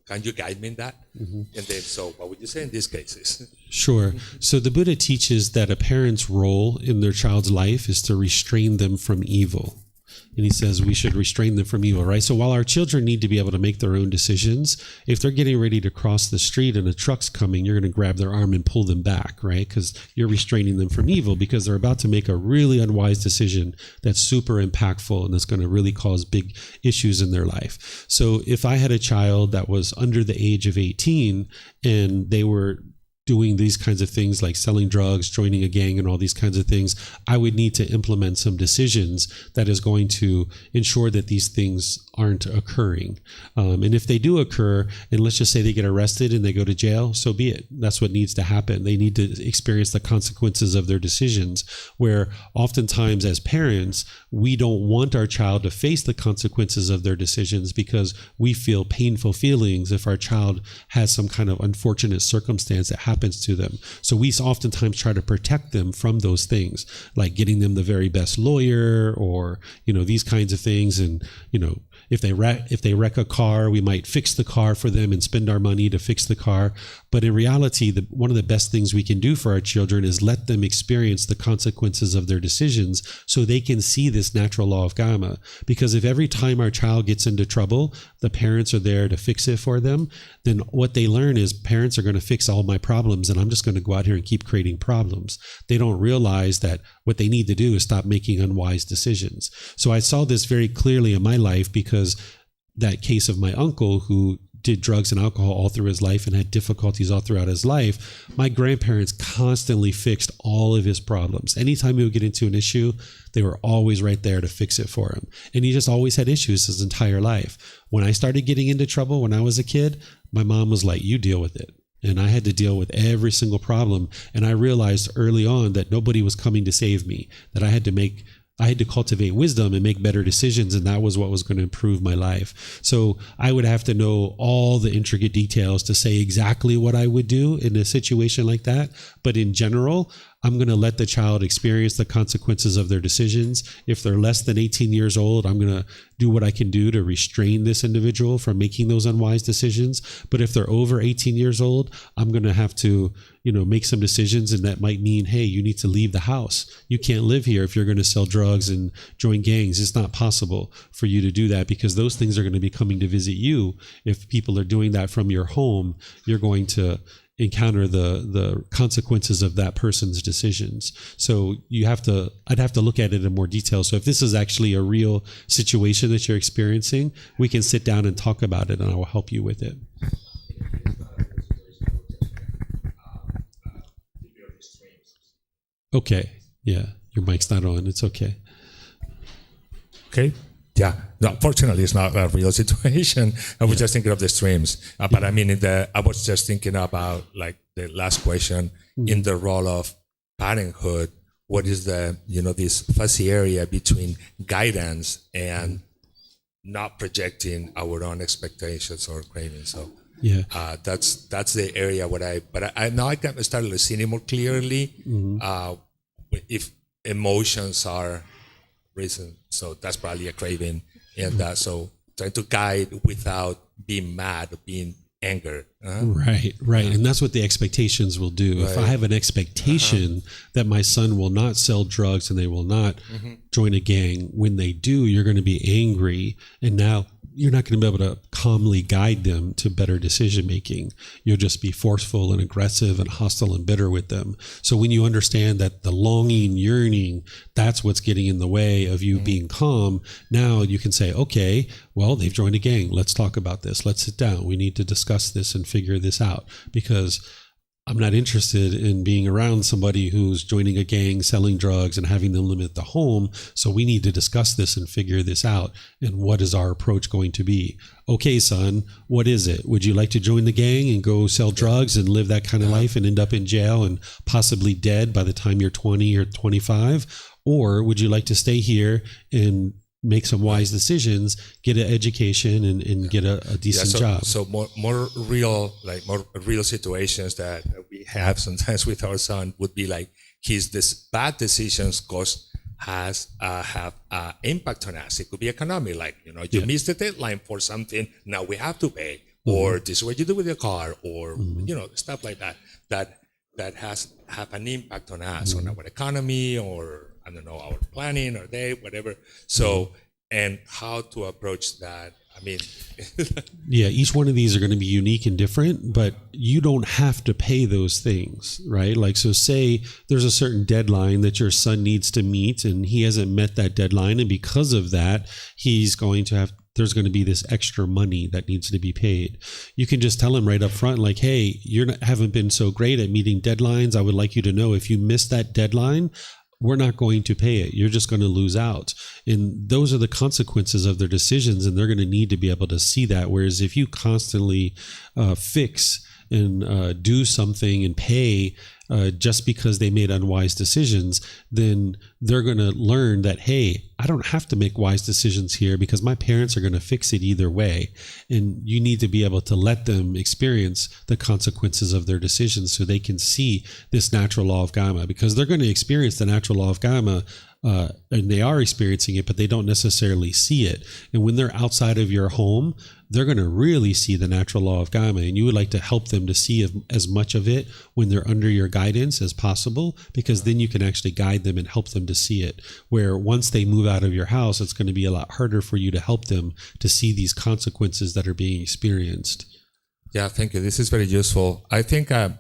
can you guide me in that? Mm-hmm. And then, so what would you say in these cases? Sure. So the Buddha teaches that a parent's role in their child's life is to restrain them from evil. And he says we should restrain them from evil, right? So while our children need to be able to make their own decisions, if they're getting ready to cross the street and a truck's coming, you're going to grab their arm and pull them back, right? Because you're restraining them from evil because they're about to make a really unwise decision that's super impactful and that's going to really cause big issues in their life. So if I had a child that was under the age of 18 and they were doing these kinds of things like selling drugs, joining a gang, and all these kinds of things, I would need to implement some decisions that is going to ensure that these things aren't occurring. And if they do occur, and let's just say they get arrested and they go to jail, so be it. That's what needs to happen. They need to experience the consequences of their decisions, where oftentimes as parents, we don't want our child to face the consequences of their decisions because we feel painful feelings if our child has some kind of unfortunate circumstance that happens to them. So we oftentimes try to protect them from those things, like getting them the very best lawyer or, these kinds of things. And, if they wreck a car, we might fix the car for them and spend our money to fix the car. But in reality, one of the best things we can do for our children is let them experience the consequences of their decisions so they can see this natural law of karma. Because if every time our child gets into trouble, the parents are there to fix it for them, then what they learn is parents are going to fix all my problems and I'm just going to go out here and keep creating problems. They don't realize that what they need to do is stop making unwise decisions. So I saw this very clearly in my life because that case of my uncle who did drugs and alcohol all through his life and had difficulties all throughout his life, my grandparents constantly fixed all of his problems. Anytime he would get into an issue, they were always right there to fix it for him. And he just always had issues his entire life. When I started getting into trouble when I was a kid, my mom was like, you deal with it. And I had to deal with every single problem. And I realized early on that nobody was coming to save me, that I had to cultivate wisdom and make better decisions, and that was what was going to improve my life. So I would have to know all the intricate details to say exactly what I would do in a situation like that. But in general, I'm going to let the child experience the consequences of their decisions. If they're less than 18 years old, I'm going to do what I can do to restrain this individual from making those unwise decisions. But if they're over 18 years old, I'm going to have to, make some decisions. And that might mean, hey, you need to leave the house. You can't live here if you're going to sell drugs and join gangs. It's not possible for you to do that because those things are going to be coming to visit you. If people are doing that from your home, you're going to encounter the consequences of that person's decisions. So I'd have to look at it in more detail. So if this is actually a real situation that you're experiencing, we can sit down and talk about it and I will help you with it. Okay. Yeah. Your mic's not on. It's okay. Okay. Yeah, no, fortunately, it's not a real situation. I was just thinking of the streams, but I mean, I was just thinking about like the last question in the role of parenthood. What is this fuzzy area between guidance and not projecting our own expectations or cravings? So yeah, that's the area I now I can start seeing it more clearly. If emotions are reason, so that's probably a craving, and so trying to guide without being mad or being anger. Right. And that's what the expectations will do. Right. If I have an expectation that my son will not sell drugs and they will not join a gang, when they do, you're going to be angry, and now you're not going to be able to calmly guide them to better decision making. You'll just be forceful and aggressive and hostile and bitter with them. So when you understand that the longing, yearning, that's what's getting in the way of you being calm, now you can say, okay, well, they've joined a gang. Let's talk about this. Let's sit down. We need to discuss this and figure this out, because I'm not interested in being around somebody who's joining a gang, selling drugs, and having them limit the home. So we need to discuss this and figure this out. And what is our approach going to be? Okay, son, what is it? Would you like to join the gang and go sell drugs and live that kind of life and end up in jail and possibly dead by the time you're 20 or 25? Or would you like to stay here and make some wise decisions, get an education, and get a decent job? So more real situations that we have sometimes with our son would be like his bad decisions have impact on us. It could be economic, like you missed the deadline for something, now we have to pay, or this is what you do with your car, or stuff like that have an impact on us, on our economy, or I don't know, our planning or day, whatever. So, and how to approach that. I mean, yeah, each one of these are going to be unique and different, but you don't have to pay those things, right? Like, so say there's a certain deadline that your son needs to meet and he hasn't met that deadline. And because of that, there's going to be this extra money that needs to be paid. You can just tell him right up front, like, hey, haven't been so great at meeting deadlines. I would like you to know if you miss that deadline, we're not going to pay it. You're just going to lose out. And those are the consequences of their decisions, and they're going to need to be able to see that. Whereas if you constantly fix and do something and pay just because they made unwise decisions, then they're going to learn that, hey, I don't have to make wise decisions here because my parents are going to fix it either way. And you need to be able to let them experience the consequences of their decisions so they can see this natural law of Gotama, because they're going to experience the natural law of Gotama, and they are experiencing it, but they don't necessarily see it. And when they're outside of your home, they're going to really see the natural law of Gotama, and you would like to help them to see as much of it when they're under your guidance as possible, because then you can actually guide them and help them to see it. Where once they move out of your house, it's going to be a lot harder for you to help them to see these consequences that are being experienced. Yeah, thank you. This is very useful. I think I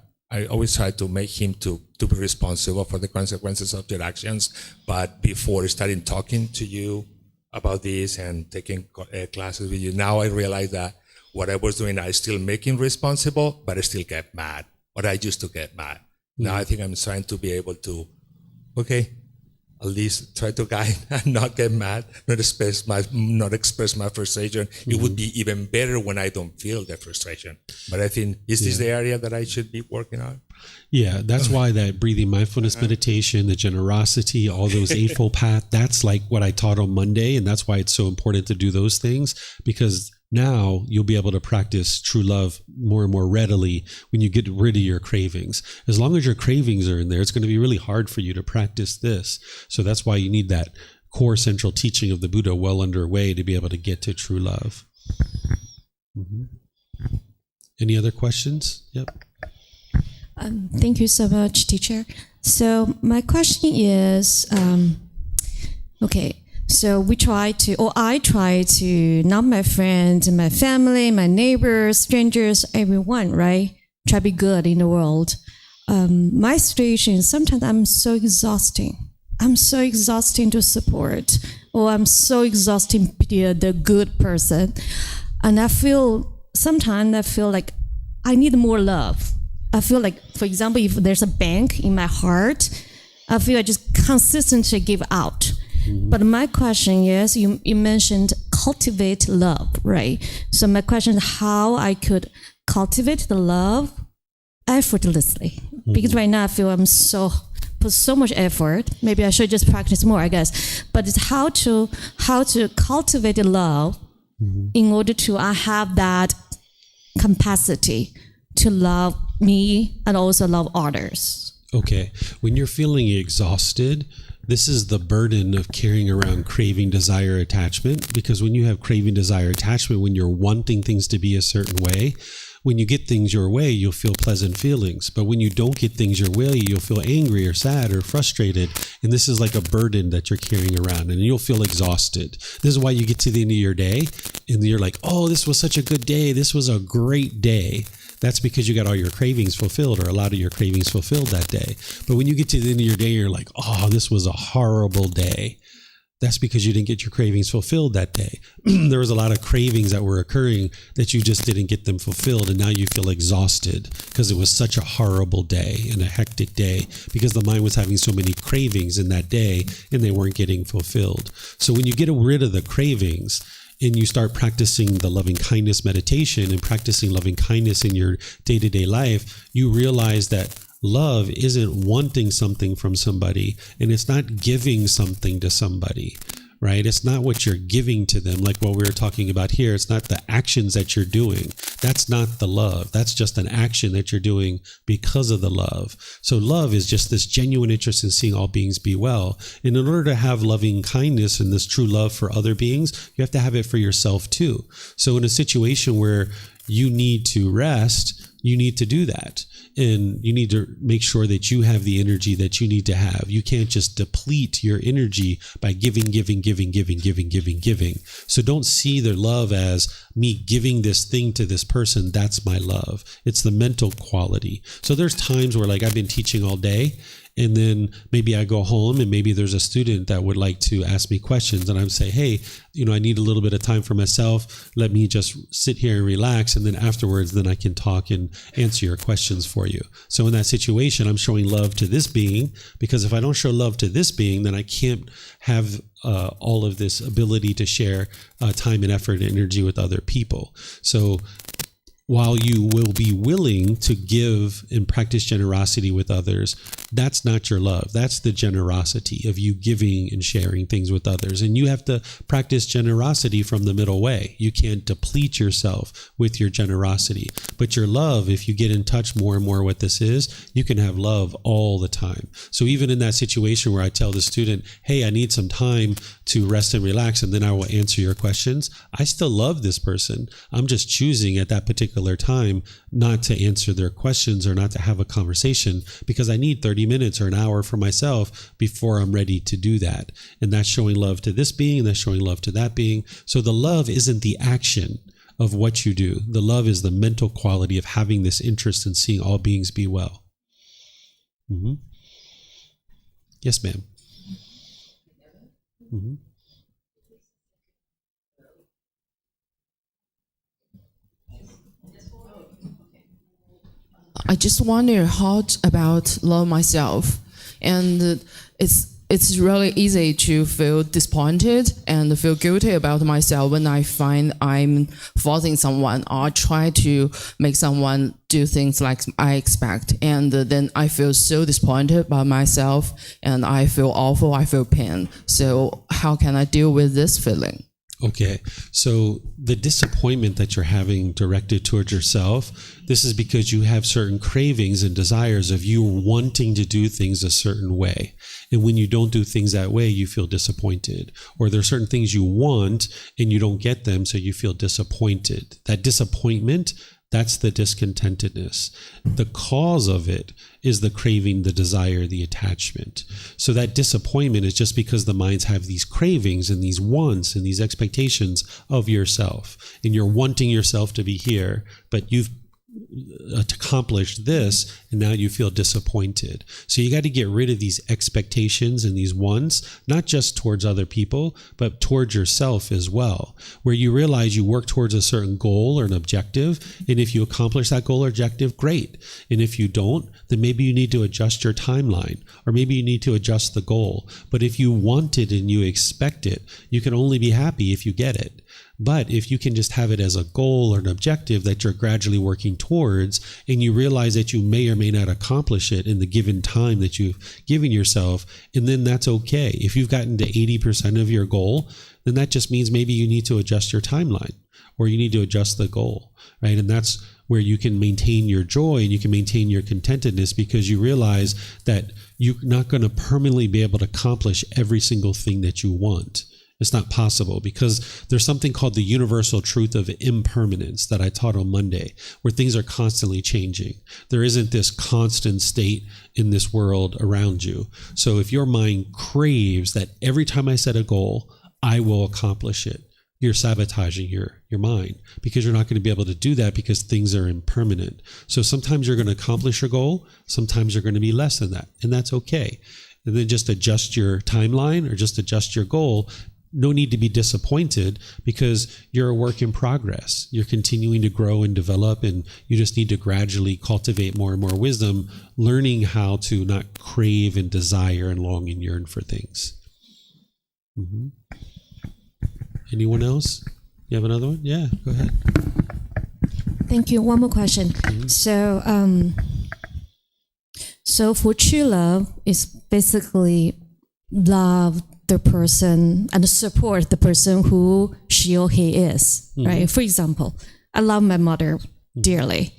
always try to make him to be responsible for the consequences of their actions, but before starting talking to you about this and taking classes with you, now I realize that what I was doing, I still making responsible, but I still get mad. But I used to get mad. Now I think I'm trying to be able to, okay, at least try to guide and not get mad, not express my frustration. It would be even better when I don't feel the frustration. But I think, is this the area that I should be working on? Yeah, that's why that breathing mindfulness meditation, the generosity, all those Eightfold Path, that's like what I taught on Monday. And that's why it's so important to do those things, because now you'll be able to practice true love more and more readily when you get rid of your cravings. As long as your cravings are in there, it's going to be really hard for you to practice this. So that's why you need that core central teaching of the Buddha well underway to be able to get to true love. Any other questions? Yep. Thank you so much, teacher. So my question is, okay, so I try to, not my friends, my family, my neighbors, strangers, everyone, right? Try to be good in the world. My situation is sometimes I'm so exhausting. I'm so exhausting to support, or I'm so exhausting to be the good person. And sometimes I feel like I need more love. I feel like, for example, if there's a bank in my heart, I feel I just consistently give out. But my question is, you mentioned cultivate love, right? So my question is how I could cultivate the love effortlessly. Because right now I feel I'm put so much effort. Maybe I should just practice more, I guess. But it's how to cultivate the love in order to have that capacity to love me and also love others. Okay. When you're feeling exhausted, this is the burden of carrying around craving, desire, attachment. Because when you have craving, desire, attachment, when you're wanting things to be a certain way, when you get things your way, you'll feel pleasant feelings. But when you don't get things your way, you'll feel angry or sad or frustrated. And this is like a burden that you're carrying around, and you'll feel exhausted. This is why you get to the end of your day and you're like, oh, this was such a good day. This was a great day. That's because you got all your cravings fulfilled, or a lot of your cravings fulfilled that day. But when you get to the end of your day, you're like, oh, this was a horrible day. That's because you didn't get your cravings fulfilled that day. There was a lot of cravings that were occurring that you just didn't get them fulfilled. And now you feel exhausted because it was such a horrible day and a hectic day because the mind was having so many cravings in that day and they weren't getting fulfilled. So when you get rid of the cravings and you start practicing the loving kindness meditation and practicing loving kindness in your day-to-day life, you realize that love isn't wanting something from somebody, and it's not giving something to somebody, right? It's not what you're giving to them, like what we were talking about here. It's not the actions that you're doing. That's not the love. That's just an action that you're doing because of the love. So love is just this genuine interest in seeing all beings be well. And in order to have loving kindness and this true love for other beings, you have to have it for yourself too. So in a situation where you need to rest, you need to do that. And you need to make sure that you have the energy that you need to have. You can't just deplete your energy by giving. So don't see their love as me giving this thing to this person. That's my love. It's the mental quality. So there's times where, like, I've been teaching all day, and then maybe I go home and maybe there's a student that would like to ask me questions, and I'm say, hey, I need a little bit of time for myself. Let me just sit here and relax. And then afterwards, then I can talk and answer your questions for you. So in that situation, I'm showing love to this being, because if I don't show love to this being, then I can't have all of this ability to share time and effort and energy with other people. So while you will be willing to give and practice generosity with others, that's not your love. That's the generosity of you giving and sharing things with others. And you have to practice generosity from the middle way. You can't deplete yourself with your generosity. But your love, if you get in touch more and more what this is, you can have love all the time. So even in that situation where I tell the student, hey, I need some time to rest and relax, and then I will answer your questions, I still love this person. I'm just choosing at that particular time not to answer their questions or not to have a conversation, because I need 30 minutes or an hour for myself before I'm ready to do that. And that's showing love to this being, and that's showing love to that being. So the love isn't the action of what you do. The love is the mental quality of having this interest in seeing all beings be well. Mm-hmm. Yes, ma'am. Mm-hmm. I just wonder how about love myself, and it's really easy to feel disappointed and feel guilty about myself when I find I'm faulting someone or try to make someone do things like I expect, and then I feel so disappointed by myself and I feel awful, I feel pain. So how can I deal with this feeling? Okay, so the disappointment that you're having directed towards yourself, this is because you have certain cravings and desires of you wanting to do things a certain way. And when you don't do things that way, you feel disappointed. Or there are certain things you want and you don't get them, so you feel disappointed. That disappointment, that's the discontentedness. The cause of it is the craving, the desire, the attachment. So that disappointment is just because the minds have these cravings and these wants and these expectations of yourself. And you're wanting yourself to be here, but you've accomplished this, and now you feel disappointed. So you got to get rid of these expectations and these wants, not just towards other people, but towards yourself as well, where you realize you work towards a certain goal or an objective, and if you accomplish that goal or objective, great. And if you don't, then maybe you need to adjust your timeline, or maybe you need to adjust the goal. But if you want it and you expect it, you can only be happy if you get it. But if you can just have it as a goal or an objective that you're gradually working towards, and you realize that you may or may not accomplish it in the given time that you've given yourself, and then that's okay. If you've gotten to 80% of your goal, then that just means maybe you need to adjust your timeline, or you need to adjust the goal, right? And that's where you can maintain your joy and you can maintain your contentedness, because you realize that you're not going to permanently be able to accomplish every single thing that you want. It's not possible, because there's something called the universal truth of impermanence that I taught on Monday, where things are constantly changing. There isn't this constant state in this world around you. So if your mind craves that every time I set a goal, I will accomplish it, you're sabotaging your mind, because you're not going to be able to do that, because things are impermanent. So sometimes you're going to accomplish your goal, sometimes you're going to be less than that, and that's okay. and then just adjust your timeline or just adjust your goal, no need to be disappointed because you're a work in progress. You're continuing to grow and develop, and you just need to gradually cultivate more and more wisdom, learning how to not crave and desire and long and yearn for things. Mm-hmm. Anyone else? You have another one? Yeah, go ahead. Thank you. One more question. Mm-hmm. So for true love is basically love the person and support the person who she or he is, right? For example, I love my mother dearly.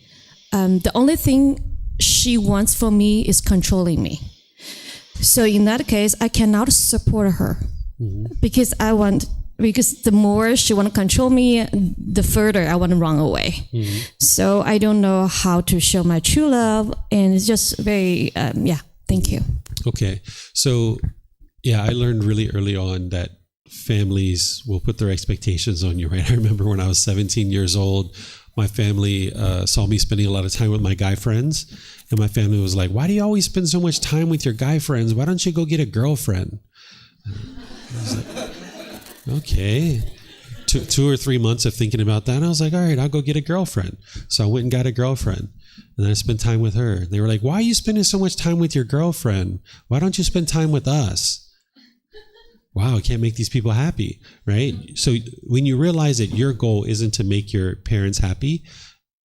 The only thing she wants from me is controlling me. So in that case, I cannot support her because the more she want to control me, the further I want to run away. So I don't know how to show my true love, and it's just very, thank you. Okay. So, yeah, I learned really early on that families will put their expectations on you, right? I remember when I was 17 years old, my family saw me spending a lot of time with my guy friends. And my family was like, why do you always spend so much time with your guy friends? Why don't you go get a girlfriend? I was like, okay. 2 or 3 months of thinking about that, and I was like, all right, I'll go get a girlfriend. So I went and got a girlfriend, and then I spent time with her. They were like, why are you spending so much time with your girlfriend? Why don't you spend time with us? Wow, I can't make these people happy, right? So when you realize that your goal isn't to make your parents happy,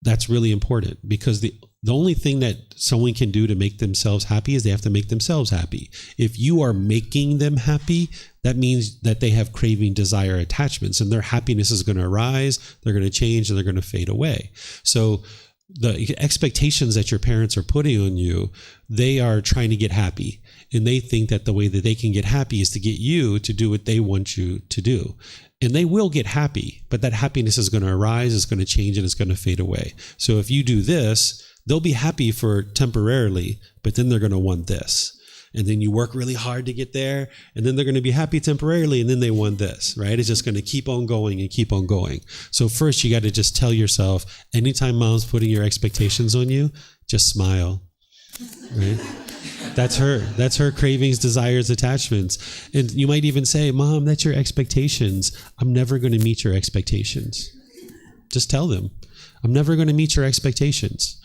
that's really important, because the only thing that someone can do to make themselves happy is they have to make themselves happy. If you are making them happy, that means that they have craving, desire, attachments, and their happiness is going to arise, they're going to change, and they're going to fade away. So the expectations that your parents are putting on you, they are trying to get happy. And they think that the way that they can get happy is to get you to do what they want you to do. And they will get happy, but that happiness is going to arise, it's going to change, and it's going to fade away. So if you do this, they'll be happy for temporarily, but then they're going to want this. And then you work really hard to get there, and then they're going to be happy temporarily, and then they want this, right? It's just going to keep on going and keep on going. So first, you got to just tell yourself, anytime mom's putting your expectations on you, just smile, right? That's her cravings, desires, attachments. And you might even say, Mom, that's your expectations. I'm never going to meet your expectations. Just tell them, I'm never going to meet your expectations.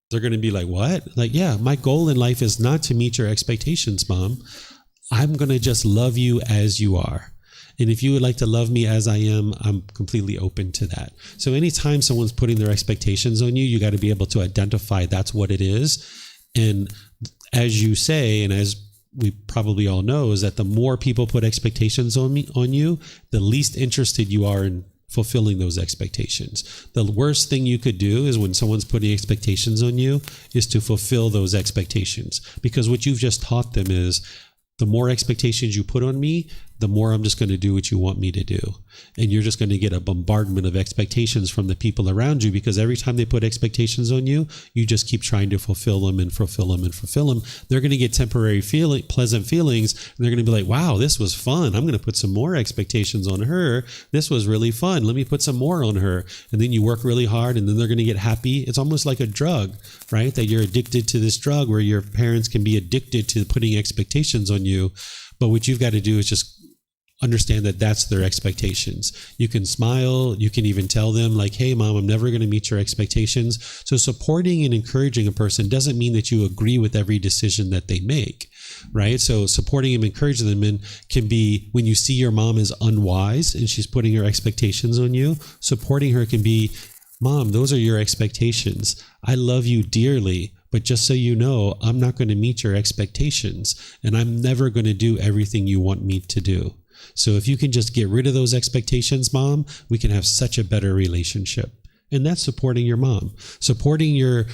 They're going to be like, what? Like, yeah, my goal in life is not to meet your expectations, Mom. I'm going to just love you as you are. And if you would like to love me as I am, I'm completely open to that. So anytime someone's putting their expectations on you, you got to be able to identify that's what it is. And as you say, and as we probably all know, is that the more people put expectations on you, the least interested you are in fulfilling those expectations. The worst thing you could do is when someone's putting expectations on you is to fulfill those expectations. Because what you've just taught them is, the more expectations you put on me, the more I'm just going to do what you want me to do. And you're just going to get a bombardment of expectations from the people around you, because every time they put expectations on you, you just keep trying to fulfill them and fulfill them and fulfill them. They're going to get temporary pleasant feelings, and they're going to be like, wow, this was fun. I'm going to put some more expectations on her. This was really fun. Let me put some more on her. And then you work really hard, and then they're going to get happy. It's almost like a drug, right? That you're addicted to this drug where your parents can be addicted to putting expectations on you. But what you've got to do is just understand that that's their expectations. You can smile. You can even tell them like, hey, Mom, I'm never going to meet your expectations. So supporting and encouraging a person doesn't mean that you agree with every decision that they make, right? So supporting and encouraging them can be when you see your mom is unwise and she's putting her expectations on you, supporting her can be, Mom, those are your expectations. I love you dearly, but just so you know, I'm not going to meet your expectations, and I'm never going to do everything you want me to do. So if you can just get rid of those expectations, Mom, we can have such a better relationship. And that's supporting your mom. Supporting your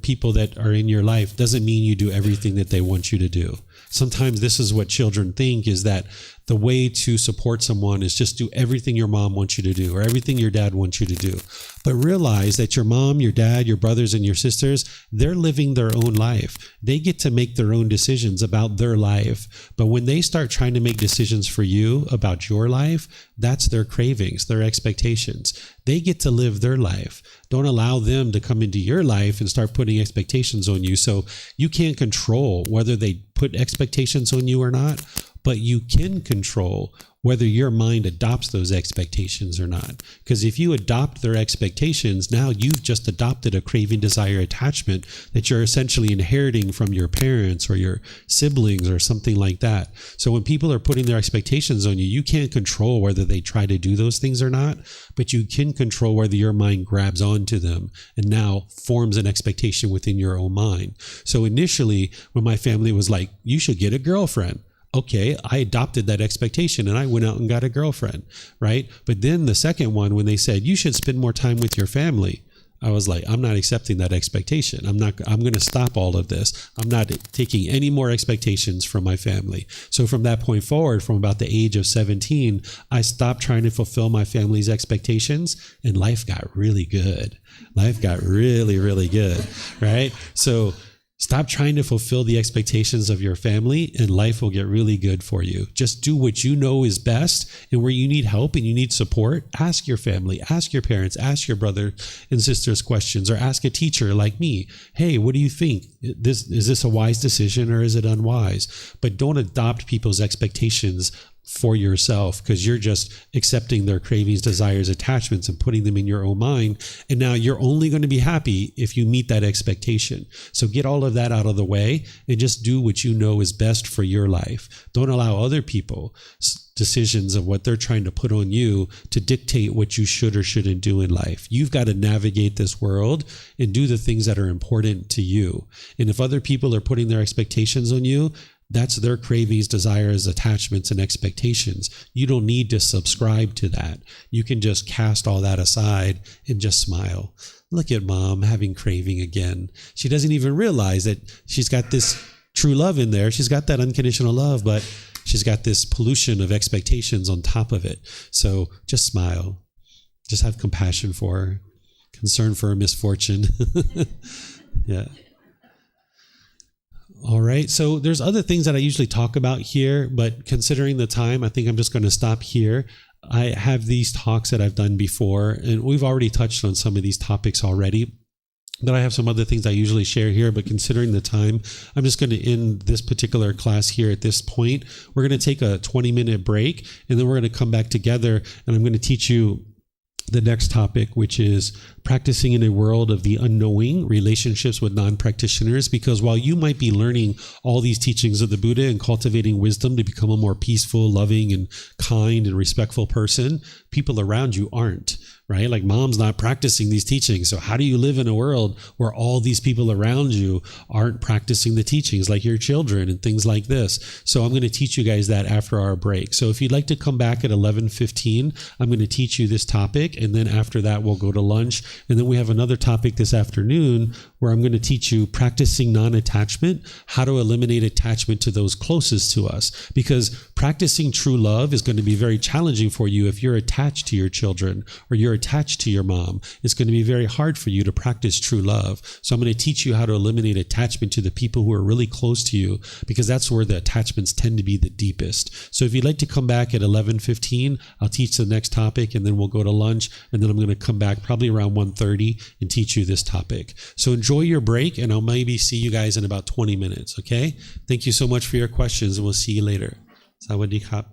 people that are in your life doesn't mean you do everything that they want you to do. Sometimes this is what children think, is that the way to support someone is just do everything your mom wants you to do or everything your dad wants you to do. But realize that your mom, your dad, your brothers, and your sisters, they're living their own life. They get to make their own decisions about their life. But when they start trying to make decisions for you about your life, that's their cravings, their expectations. They get to live their life. Don't allow them to come into your life and start putting expectations on you. So you can't control whether they put expectations on you or not, but you can control whether your mind adopts those expectations or not. Because if you adopt their expectations, now you've just adopted a craving, desire, attachment that you're essentially inheriting from your parents or your siblings or something like that. So when people are putting their expectations on you, you can't control whether they try to do those things or not, but you can control whether your mind grabs onto them and now forms an expectation within your own mind. So initially, when my family was like, you should get a girlfriend, okay, I adopted that expectation and I went out and got a girlfriend, right? But then the second one, when they said, you should spend more time with your family, I was like, I'm not accepting that expectation. I'm going to stop all of this. I'm not taking any more expectations from my family. So from that point forward, from about the age of 17, I stopped trying to fulfill my family's expectations and life got really good. Life got really, really good, right? So stop trying to fulfill the expectations of your family and life will get really good for you. Just do what you know is best, and where you need help and you need support, ask your family, ask your parents, ask your brother and sisters questions, or ask a teacher like me. Hey, what do you think? Is this a wise decision or is it unwise? But don't adopt people's expectations for yourself, because you're just accepting their cravings, desires, attachments, and putting them in your own mind. And now you're only going to be happy if you meet that expectation. So get all of that out of the way and just do what you know is best for your life. Don't allow other people's decisions of what they're trying to put on you to dictate what you should or shouldn't do in life. You've got to navigate this world and do the things that are important to you. And if other people are putting their expectations on you, that's their cravings, desires, attachments, and expectations. You don't need to subscribe to that. You can just cast all that aside and just smile. Look at mom having craving again. She doesn't even realize that she's got this true love in there. She's got that unconditional love, but she's got this pollution of expectations on top of it. So just smile. Just have compassion for her. Concern for her misfortune. Yeah. All right. So there's other things that I usually talk about here, but considering the time, I think I'm just going to stop here. I have these talks that I've done before, and we've already touched on some of these topics already. But I have some other things I usually share here, but considering the time, I'm just going to end this particular class here at this point. We're going to take a 20-minute break, and then we're going to come back together, and I'm going to teach you the next topic, which is practicing in a world of the unknowing, relationships with non-practitioners. Because while you might be learning all these teachings of the Buddha and cultivating wisdom to become a more peaceful, loving, and kind and respectful person, people around you aren't, right? Like mom's not practicing these teachings. So how do you live in a world where all these people around you aren't practicing the teachings, like your children and things like this? So I'm going to teach you guys that after our break. So if you'd like to come back at 11:15, I'm going to teach you this topic. And then after that, we'll go to lunch. And then we have another topic this afternoon where I'm going to teach you practicing non-attachment, how to eliminate attachment to those closest to us. Because practicing true love is going to be very challenging for you if you're attached to your children or you're attached to your mom. It's going to be very hard for you to practice true love. So I'm going to teach you how to eliminate attachment to the people who are really close to you, because that's where the attachments tend to be the deepest. So if you'd like to come back at 11:15, I'll teach the next topic, and then we'll go to lunch, and then I'm going to come back probably around 1:30 and teach you this topic. So enjoy your break, and I'll maybe see you guys in about 20 minutes, okay? Thank you so much for your questions, and we'll see you later. Sawadee krap.